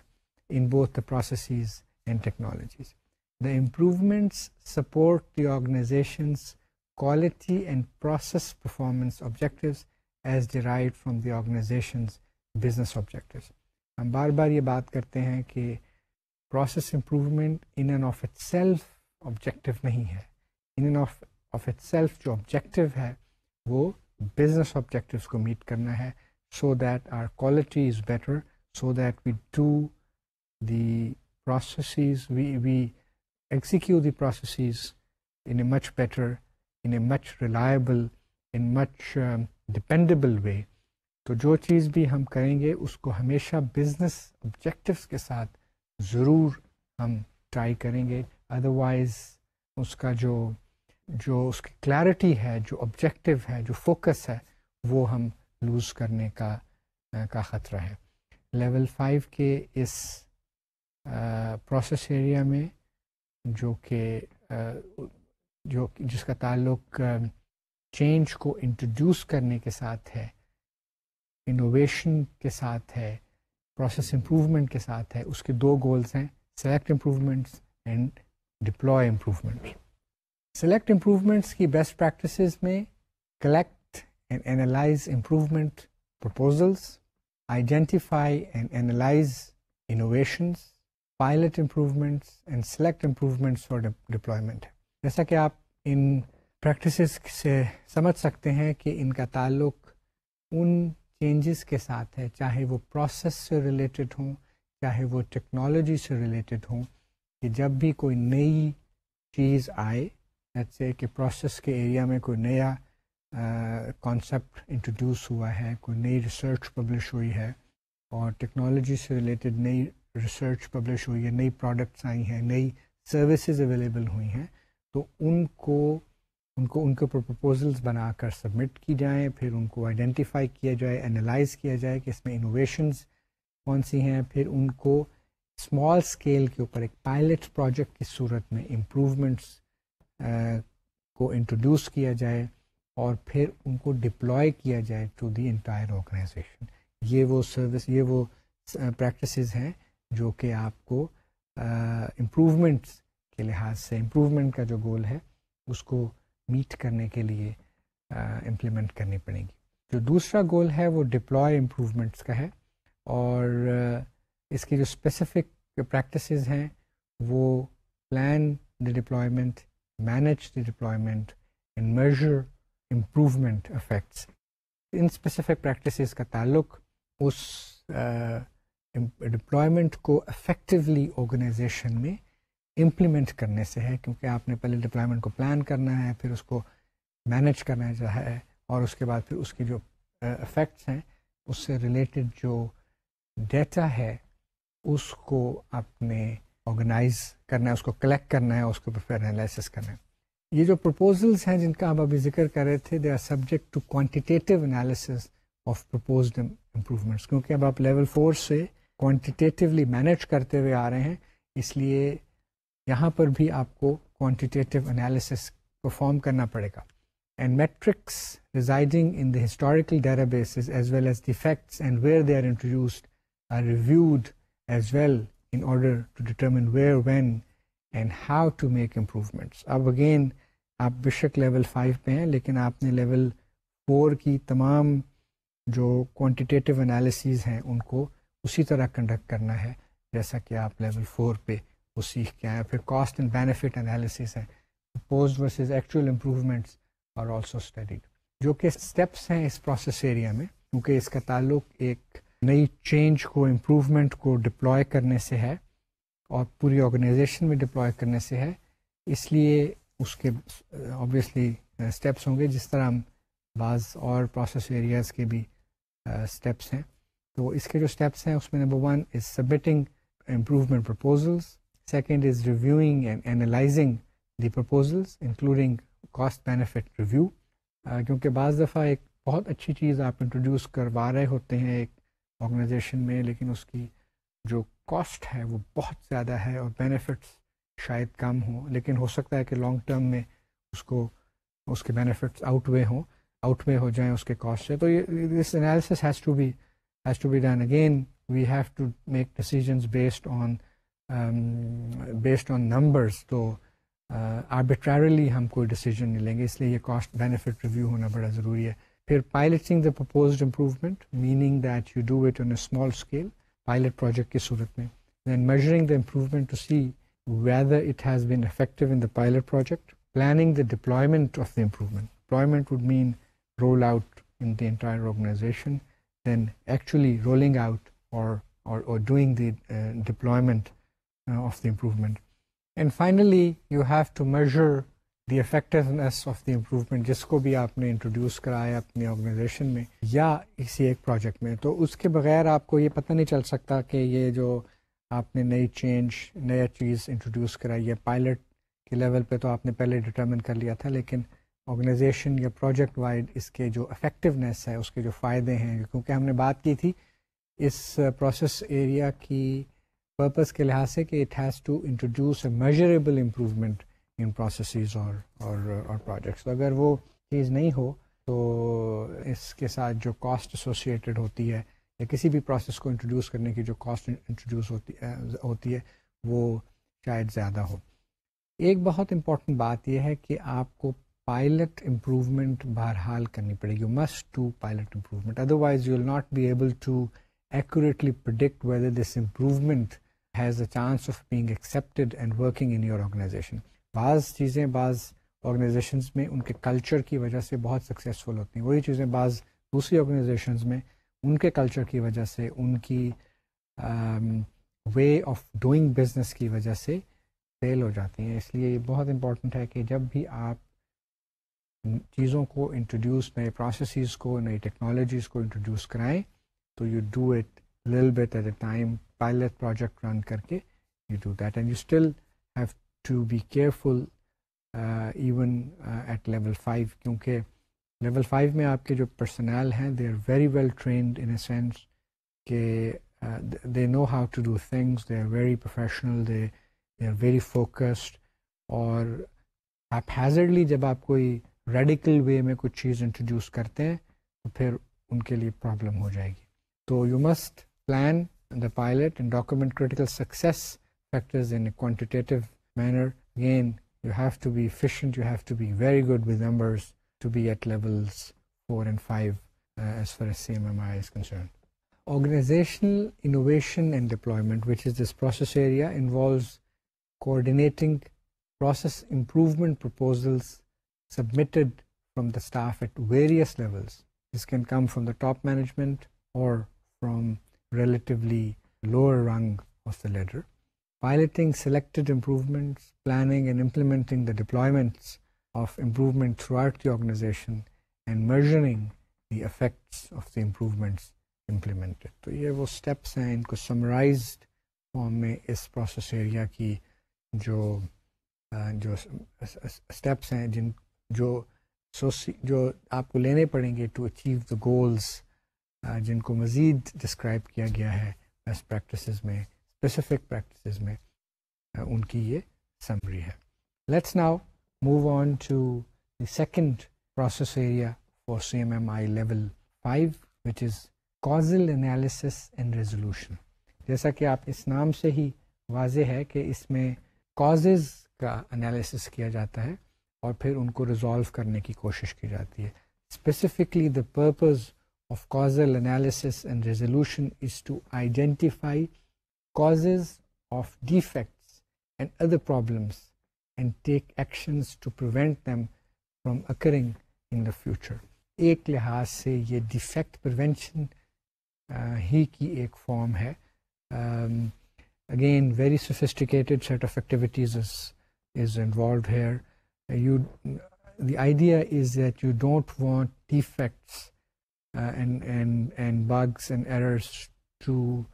in both the processes and technologies. The improvements support the organization's quality and process performance objectives as derived from the organization's business objectives. ہم بار بار یہ بات کرتے ہیں کہ process improvement in end of itself objective نہیں ہے. In end of itself جو objective ہے وہ بزنس آبجیکٹیوز کو میٹ کرنا ہے, so that our quality is better, so that we do the processes, we execute the processes in a much better, in a much reliable, in much dependable way. تو جو چیز بھی ہم کریں گے اس کو ہمیشہ بزنس آبجیکٹیوز کے ساتھ ضرور ہم ٹرائی کریں گے, ادروائز اس کا جو اس کی کلیئرٹی ہے, جو آبجیکٹیو ہے, جو فوکس ہے, وہ ہم لوز کرنے کا خطرہ ہے. لیول 5 کے اس پروسیس ایریا میں جس کا تعلق چینج کو انٹروڈیوس کرنے کے ساتھ ہے, انوویشن کے ساتھ ہے, پروسیس امپروومنٹ کے ساتھ ہے, اس کے 2 گولز ہیں, select improvements and deploy improvement. Select improvements کی بیسٹ پریکٹسز میں collect and analyse improvement proposals, identify and analyse innovations, pilot improvements and select improvements for deployment. جیسا کہ آپ ان پریکٹسز سے سمجھ سکتے ہیں کہ ان کا تعلق ان چینجز کے ساتھ ہے, چاہے وہ پروسیس سے ریلیٹڈ ہوں, چاہے وہ ٹیکنالوجی سے ریلیٹڈ ہوں, کہ جب بھی کوئی نئی چیز آئے, جیسے کہ پروسیس کے ایریا میں کوئی نیا کانسیپٹ انٹروڈیوس ہوا ہے, کوئی نئی ریسرچ پبلش ہوئی ہے, اور ٹیکنالوجی سے ریلیٹڈ نئی ریسرچ پبلش ہوئی ہے, نئی پروڈکٹس آئی ہیں, نئی سروسز اویلیبل ہوئی ہیں, تو ان کے اوپر پروپوزلز بنا کر سبمٹ کی جائیں, پھر ان کو آئیڈینٹیفائی کیا جائے, انالائز کیا جائے کہ اس میں انوویشنز کون سی ہیں, پھر ان کو اسمال اسکیل کے اوپر ایک پائلٹ پروجیکٹ کی صورت میں امپروومنٹس کو انٹروڈیوس کیا جائے, اور پھر ان کو ڈپلوائے کیا جائے ٹو دی انٹائر آرگنائزیشن. یہ وہ پریکٹسز ہیں جو کہ آپ کو امپروومنٹس کے لحاظ سے, امپروومنٹ کا جو گول ہے اس کو میٹ کرنے کے لیے امپلیمنٹ کرنی پڑیں گی. جو دوسرا گول ہے وہ ڈپلوائے امپروومنٹس کا ہے, اور اس کی جو اسپیسیفک پریکٹسز ہیں وہ plan the deployment, manage the deployment and measure improvement effects. ان اسپیسیفک پریکٹسز کا تعلق اس ڈپلائمنٹ کو افیکٹولی آرگنائزیشن میں امپلیمنٹ کرنے سے ہے, کیونکہ آپ نے پہلے ڈپلائمنٹ کو پلان کرنا ہے, پھر اس کو مینیج کرنا ہے, اور اس کے بعد پھر اس کی جو افیکٹس ہیں اس سے ریلیٹڈ جو ڈیٹا ہے اس کو آپ نے آرگنائز کرنا ہے, اس کو کلیکٹ کرنا ہے, اس کو پھر انالیسس کرنا ہے. یہ جو پروپوزلس ہیں جن کا آپ ابھی ذکر کر رہے تھے, they are subject to quantitative analysis of proposed improvements, کیونکہ اب آپ لیول 4 سے کوانٹیٹیولی مینیج کرتے ہوئے آ رہے ہیں, اس لیے یہاں پر بھی آپ کو کوانٹیٹیو انالیسس پرفارم کرنا پڑے گا. And metrics residing in the historical databases as well as defects and where they are introduced are reviewed as well in order to determine where, when and how to make improvements. اب again آپ بشک level 5 پہ ہیں, لیکن آپ نے level 4 کی تمام جو کوانٹیٹیو انالیسیز ہیں ان کو اسی طرح کنڈکٹ کرنا ہے جیسا کہ آپ لیول 4 پہ وہ سیکھ کے آئے. پھر کاسٹ اینڈ بینیفٹ انالیسیز ہیں, proposed versus actual improvements are also studied, جو کہ اسٹیپس ہیں اس پروسیس ایریا میں, کیونکہ اس کا تعلق ایک نئی چینج کو, امپروومنٹ کو ڈپلوائے کرنے سے ہے اور پوری آرگنائزیشن میں ڈپلوائے کرنے سے ہے. اس لیے اس کے آبویسلی اسٹیپس ہوں گے, جس طرح ہم بعض اور پروسیس ایریاز کے بھی اسٹیپس ہیں. تو اس کے جو اسٹیپس ہیں اس میں number 1 is submitting improvement proposals, second is reviewing and analyzing the proposals including cost benefit review, کیونکہ بعض دفعہ ایک بہت اچھی چیز آپ انٹروڈیوس کروا رہے ہوتے ہیں ایک آرگنائزیشن میں, لیکن اس کی جو کاسٹ ہے وہ بہت زیادہ ہے اور بینیفٹس شاید کم ہوں, لیکن ہو سکتا ہے کہ لانگ ٹرم میں اس کے بینیفٹس آؤٹ وے ہو جائیں اس کے کاسٹ سے. تو this analysis has to be done. Again we have to make decisions based on numbers. تو arbitrarily ہم کوئی ڈیسیجن نہیں لیں گے, اس لیے یہ کاسٹ بینیفٹ ریویو ہونا بڑا ضروری ہے. پھر piloting the proposed improvement, meaning that you do it on a small scale, pilot project کی صورت میں. Then measuring the improvement to see whether it has been effective in the pilot project. Planning the deployment of the improvement. Deployment would mean roll out in the entire organization, then actually rolling out or doing the deployment of the improvement. And finally, you have to measure the effectiveness of the improvement, جس کو بھی آپ نے introduce کرایا اپنی organization میں یا کسی ایک پروجیکٹ میں. تو اس کے بغیر آپ کو یہ پتہ نہیں چل سکتا کہ یہ جو آپ نے نئی چینج, نیا چیز انٹروڈیوس کرائی ہے, پائلٹ کے لیول پہ تو آپ نے پہلے ڈٹرمن کر لیا تھا, لیکن آرگنائزیشن یا پروجیکٹ وائڈ اس کے جو افیکٹونیس ہے, اس کے جو فائدے ہیں, کیونکہ ہم نے بات کی تھی اس پروسیس ایریا کی پرپز کے لحاظ سے کہ it has to introduce a measurable improvement in processes اور پروجیکٹس. تو اگر وہ چیز نہیں ہو تو اس کے ساتھ جو کاسٹ ایسوسیٹیڈ ہوتی ہے یا کسی بھی پروسیس کو انٹروڈیوس کرنے کی جو کاسٹ انٹروڈیوس ہوتی ہے وہ شاید زیادہ ہو. ایک بہت امپورٹنٹ بات یہ ہے کہ آپ کو پائلٹ امپروومنٹ بہرحال کرنی پڑے گی. You must do pilot improvement, otherwise you will not be able to accurately predict whether this improvement has a chance of being accepted and working in your organization. بعض چیزیں بعض آرگنائزیشنز میں ان کے culture کی وجہ سے بہت سکسیزفل ہوتی ہیں, وہی چیزیں بعض دوسری آرگنائزیشنز میں ان کے کلچر کی وجہ سے, ان کی وے آف ڈوئنگ بزنس کی وجہ سے فیل ہو جاتی ہیں. اس لیے یہ بہت امپورٹنٹ ہے کہ جب بھی آپ چیزوں کو انٹروڈیوس, نئے پروسیسز کو, نئی ٹیکنالوجیز کو انٹروڈیوس کرائیں تو you do it a little bit at a time, pilot project run کرکے you do that, and you still have to be careful even at level 5, کیونکہ level 5 میں آپ کے جو personnel ہیں they are very well trained in a sense کہ they know how to do things, they are very professional, they are very focused. اور haphazardly جب آپ کوئی radical way میں کچھ چیز انٹروڈیوس کرتے ہیں تو پھر ان کے لیے پرابلم ہو جائے گی. So you must plan the pilot and document critical success factors in a quantitative manner. Again, you have to be efficient, you have to be very good with numbers to be at levels 4 and 5 as far as CMMI is concerned. Organizational innovation and deployment, which is this process area, involves coordinating process improvement proposals submitted from the staff at various levels. This can come from the top management or from relatively lower rung of the ladder. Piloting selected improvements, planning and implementing the deployments of improvement throughout the organization, and measuring the effects of the improvements implemented. تو یہ وہ steps ہیں, ان کو summarized form میں اس process area کی جو steps ہیں جو آپ کو لینے پڑیں گے to achieve the goals, جن کو مزید ڈسکرائب کیا گیا ہے بیسٹ پریکٹسز میں, اسپیسیفک پریکٹسز میں, ان کی یہ سمری ہے. Let's now move on to the second process area for CMMI level 5 which is causal analysis and resolution. جیسا کہ آپ اس نام سے ہی واضح ہے کہ اس میں کازز کا انالیسس کیا جاتا ہے اور پھر ان کو ریزالو کرنے کی کوشش کی جاتی ہے. Specifically the purpose of causal analysis and resolution is to identify causes of defects and other problems and take actions to prevent them from occurring in the future. ایک لحاظ سے یہ defect prevention ہی کی ایک فارم ہے. Again, very sophisticated set of activities is involved here. The idea is that you don't want defects and bugs and errors to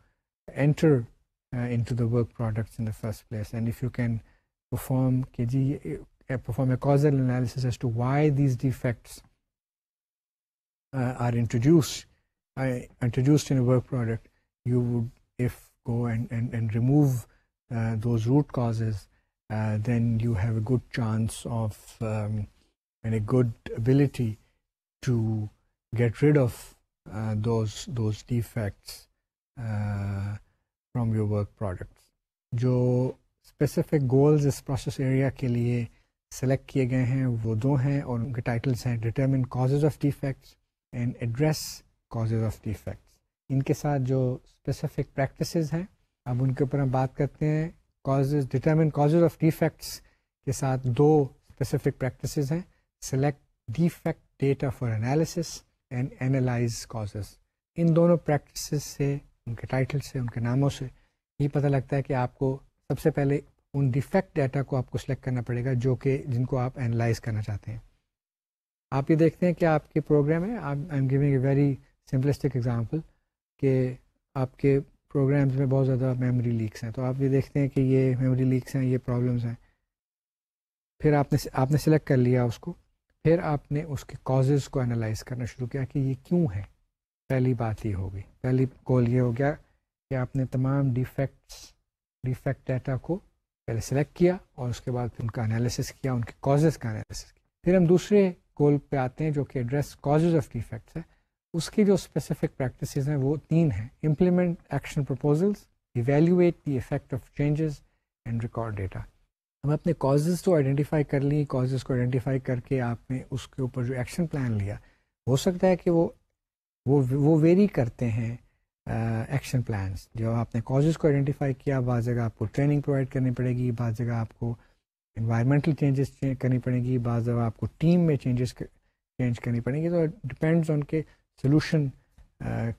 enter into the work products in the first place. And if you can perform a causal analysis as to why these defects are introduced in a work product, you would, if go and remove those root causes, then you have a good chance of and a good ability to get rid of those defects from your work products. جو specific goals اس process area کے لیے select کیے گئے ہیں وہ دو ہیں اور ان کے ٹائٹلس ہیں determine causes of defects and address causes of defects. ان کے ساتھ جو specific practices ہیں اب ان کے اوپر ہم بات کرتے ہیں. determine causes of defects کے ساتھ دو specific practices ہیں. select defect data for analysis and analyze causes. ان دونوں پریکٹسز سے ان کے ٹائٹل سے ان کے ناموں سے یہ پتہ لگتا ہے کہ آپ کو سب سے پہلے ان ڈیفیکٹ ڈیٹا کو آپ کو سلیکٹ کرنا پڑے گا جو کہ جن کو آپ انالائز کرنا چاہتے ہیں. آپ یہ دیکھتے ہیں کہ آپ کے پروگرام ہے, I am giving a very simplistic example, کہ آپ کے پروگرامز میں بہت زیادہ میموری لیکس ہیں. تو آپ یہ دیکھتے ہیں کہ یہ میموری لیکس ہیں, یہ پرابلمس ہیں. پھر آپ نے سلیکٹ کر لیا اس کو, پھر آپ نے اس کے کازز کو انالائز کرنا شروع کیا کہ یہ کیوں ہے. پہلی بات یہ ہوگی, پہلی گول یہ ہو گیا کہ آپ نے تمام ڈیفیکٹ ڈیٹا کو پہلے سلیکٹ کیا اور اس کے بعد پھر ان کا انالیسس کیا, ان کے کازز کا انالیسس کیا. پھر ہم دوسرے گول پہ آتے ہیں جو کہ ایڈریس کازز آف ڈیفیکٹس ہے. اس کی جو اسپیسیفک پریکٹسز ہیں وہ تین ہیں. Implement action proposals, evaluate the effect of changes and record data. ہم اپنے کازز تو آئیڈینٹیفائی کر لی, کازز کو آئیڈینٹیفائی کر کے آپ نے اس کے اوپر جو ایکشن پلان لیا, ہو سکتا ہے کہ وہ ویری کرتے ہیں ایکشن پلانس. جو آپ نے کازز کو آئیڈینٹیفائی کیا, بعض جگہ آپ کو ٹریننگ پرووائڈ کرنی پڑے گی, بعض جگہ آپ کو انوائرمنٹل چینجز کرنی پڑیں گی, بعض جگہ آپ کو ٹیم میں چینج کرنی پڑیں گی. تو ڈپینڈز آن کے سلوشن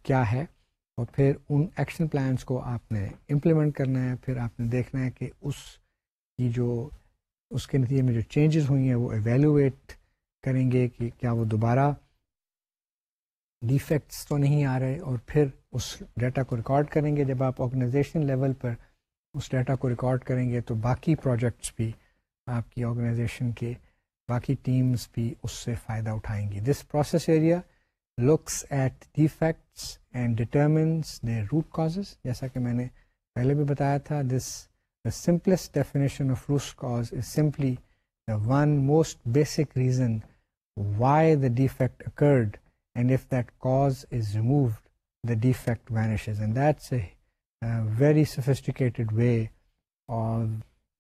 کیا ہے, اور پھر ان ایکشن پلانس کو آپ نے امپلیمنٹ کرنا ہے. پھر آپ نے دیکھنا ہے کہ اس کے نتیجے میں جو چینجز ہوئی ہیں وہ ایویلویٹ کریں گے کہ کیا وہ دوبارہ ڈیفیکٹس تو نہیں آ رہے, اور پھر اس ڈیٹا کو ریکارڈ کریں گے. جب آپ آرگنائزیشن لیول پر اس ڈیٹا کو ریکارڈ کریں گے تو باقی پروجیکٹس بھی, آپ کی آرگنائزیشن کے باقی ٹیمز بھی اس سے فائدہ اٹھائیں گی. This process area looks at defects and determines their root causes. جیسا کہ میں نے پہلے بھی بتایا تھا, the simplest definition of root cause is simply the one most basic reason why the defect occurred, and if that cause is removed, the defect vanishes. And that's a very sophisticated way of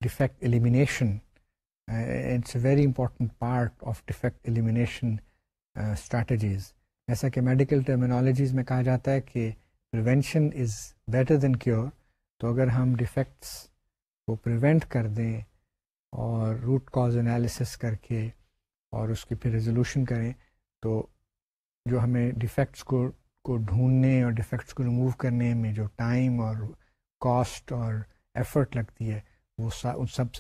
defect elimination. It's a very important part of defect elimination strategies. جیسا کہ medical terminologies میں کہا جاتا ہے کہ prevention is better than cure. تو اگر ہم ڈیفیکٹس کو پریونٹ کر دیں اور روٹ کاز انالیسس کر کے اور اس کی پھر ریزولوشن کریں, تو جو ہمیں ڈیفیکٹس کو ڈھونڈنے اور ڈیفیکٹس کو ریموو کرنے میں جو ٹائم اور کاسٹ اور ایفرٹ لگتی ہے, وہ ان سب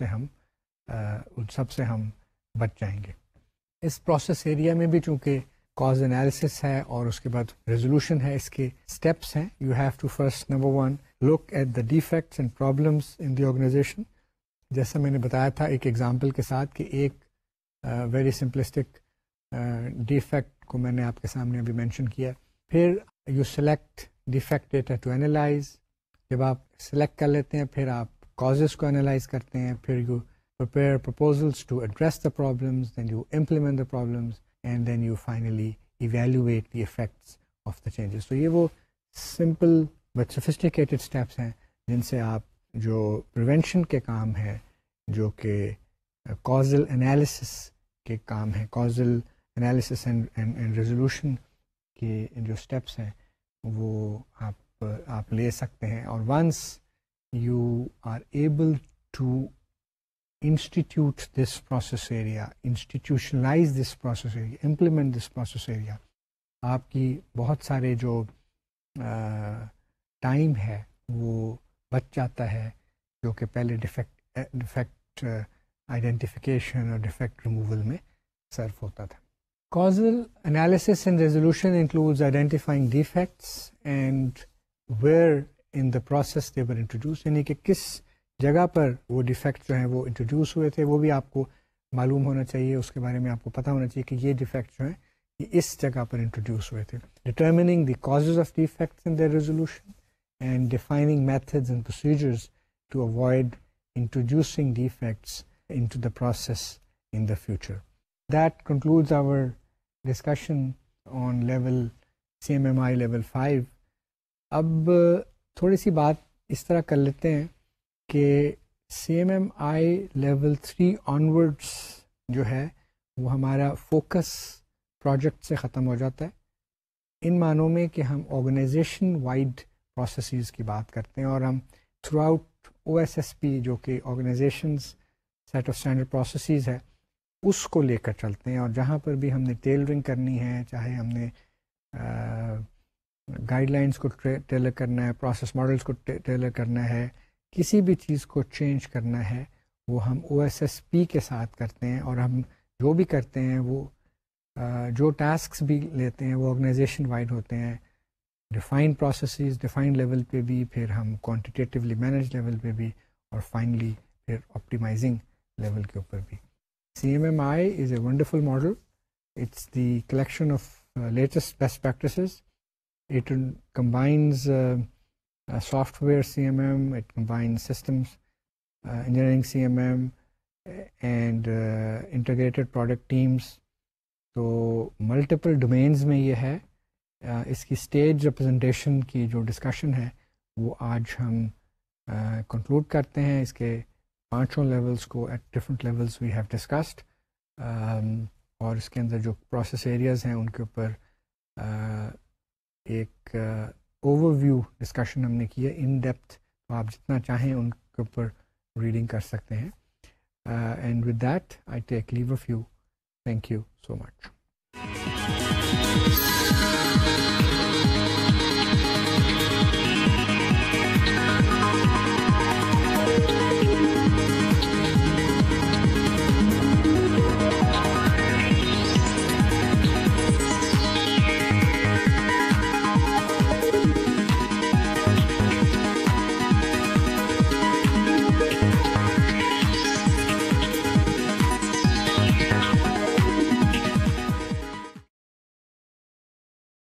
سے ہم بچ جائیں گے. اس پروسیس ایریا میں بھی چونکہ کاز انالیسس ہے اور اس کے بعد ریزولوشن ہے, اس کے اسٹیپس ہیں. You have to first number 1 look at the defects and problems in the organization. جیسا میں نے بتایا تھا ایک ایگزامپل کے ساتھ کہ ایک ویری سمپلسٹک ڈیفیکٹ کو میں نے آپ کے سامنے ابھی مینشن کیا. پھر you select defect data to analyze. جب آپ سلیکٹ کر لیتے ہیں پھر آپ کازز کو انالائز کرتے ہیں. پھر you prepare proposals to address the problems, then you implement the problems, and then you finally evaluate the effects of the changes. So یہ وہ simple but sophisticated steps ہیں جن سے آپ جو prevention کے کام ہیں, جو کہ causal analysis کے کام ہیں, causal analysis and resolution کے جو steps ہیں وہ آپ لے سکتے ہیں. اور once you are able to institute this process area, institutionalize this process area, implement this process area, آپ کی بہت سارے جو ٹائم ہے وہ بچ جاتا ہے جو کہ پہلے ڈیفیکٹ آئیڈینٹیفیکیشن اور ڈیفیکٹ ریموول میں صرف ہوتا تھا. Causal analysis and resolution includes identifying defects and where in the process they were introduced, یعنی کہ کس جگہ پر وہ ڈیفیکٹ جو ہیں وہ انٹروڈیوس ہوئے تھے, وہ بھی آپ کو معلوم ہونا چاہیے, اس کے بارے میں آپ کو پتہ ہونا چاہیے کہ یہ ڈیفیکٹ جو ہیں یہ اس جگہ پر انٹروڈیوس ہوئے تھے. Determining the causes of defects in their resolution and defining methods and procedures to avoid introducing defects into the process in the future. That concludes our discussion on level CMMI level 5. اب تھوڑی سی بات اس طرح کر لیتے ہیں کہ سی M M آئی level 3 onwards جو ہے وہ ہمارا فوکس پروجیکٹ سے ختم ہو جاتا ہے، ان معنوں میں کہ ہم آرگنائزیشن وائڈ پروسیسز کی بات کرتے ہیں اور ہم throughout O S S P جو کہ organization's set of standard processes ہے اس کو لے کر چلتے ہیں، اور جہاں پر بھی ہم نے ٹیلرنگ کرنی ہے، چاہے ہم نے گائیڈ لائنس کو ٹیلر کرنا ہے، پروسیس ماڈلس کو ٹیلر کرنا ہے، کسی بھی چیز کو چینج کرنا ہے، وہ ہم او ایس ایس پی کے ساتھ کرتے ہیں، اور ہم جو بھی کرتے ہیں وہ جو ٹاسکس بھی لیتے ہیں وہ آرگنائزیشن وائڈ ہوتے ہیں، ڈیفائن پروسیسز ڈیفائن لیول پہ بھی، پھر ہم کوانٹیٹیولی مینیج لیول پہ بھی، اور فائنلی پھر آپٹیمائزنگ لیول کے اوپر بھی. CMMI is a wonderful model. It's the collection of latest best practices. It combines software CMM, it combines systems engineering CMM and integrated product teams. تو multiple domains میں یہ ہے. اس کی اسٹیج ریپرزنٹیشن کی جو ڈسکشن ہے وہ آج ہم کنکلوڈ کرتے ہیں. اس کے 5 لیولس کو at different levels we have discussed, اور اس کے اندر جو پروسیس ایریاز ہیں ان کے اوپر ایک اوور ویو ڈسکشن ہم نے کی ہے ان ڈیپتھ. تو آپ جتنا چاہیں ان کے اوپر ریڈنگ کر سکتے ہیں. And with that I take leave of you. Thank you so much.